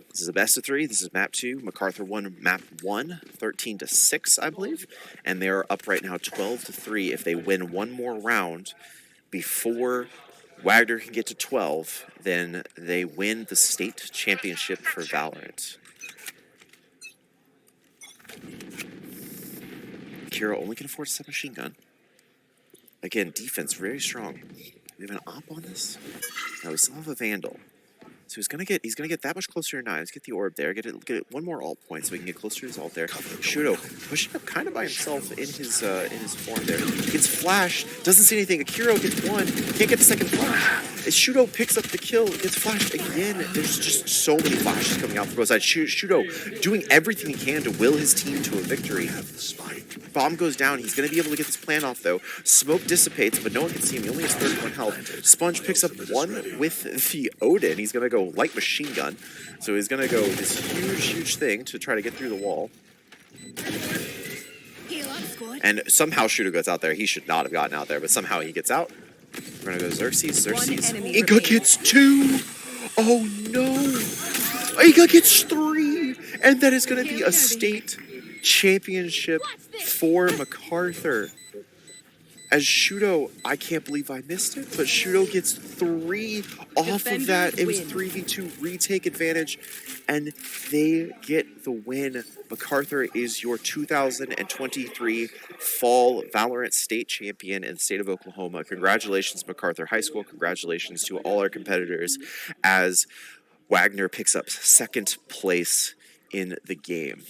This is a best of 3. This is map 2. MacArthur won map 1, 13-6, I believe, and they are up right now 12-3. If they win one more round before Wagner can get to 12, then they win the state championship for Valorant. Kira only can afford a submachine gun. Again, defense very strong. we have an op on this? No, we still have a Vandal. So he's gonna get that much closer to 9. Let's get the orb there. Get it one more alt point so we can get closer to his alt there. Shudo pushing up kind of by himself in his form there. Gets flashed, doesn't see anything. Akiro gets 1, can't get the second flash. As Shudo picks up the kill, gets flashed again. There's just so many flashes coming out from both sides. Shudo doing everything he can to will his team to a victory. Bomb goes down. He's going to be able to get this plan off, though. Smoke dissipates, but no one can see him. He only has 31 health. Sponge picks up 1 with the Odin. He's going to go light machine gun. So he's going to go this huge thing to try to get through the wall. Heal up, squad. And somehow Shudo gets out there. He should not have gotten out there, but somehow he gets out. We're going to go Xerxes. enemy Inca remaining. gets 2. Oh, no. Inca gets 3. And that is going to be a state championship for MacArthur. As Shudo, I can't believe I missed it, but Shudo gets 3 off of that. It was Defenders 3v2 retake advantage, and they get the win. MacArthur is your 2023 Fall Valorant State Champion in the state of Oklahoma. Congratulations, MacArthur High School. Congratulations to all our competitors as Wagner picks up 2nd place in the game.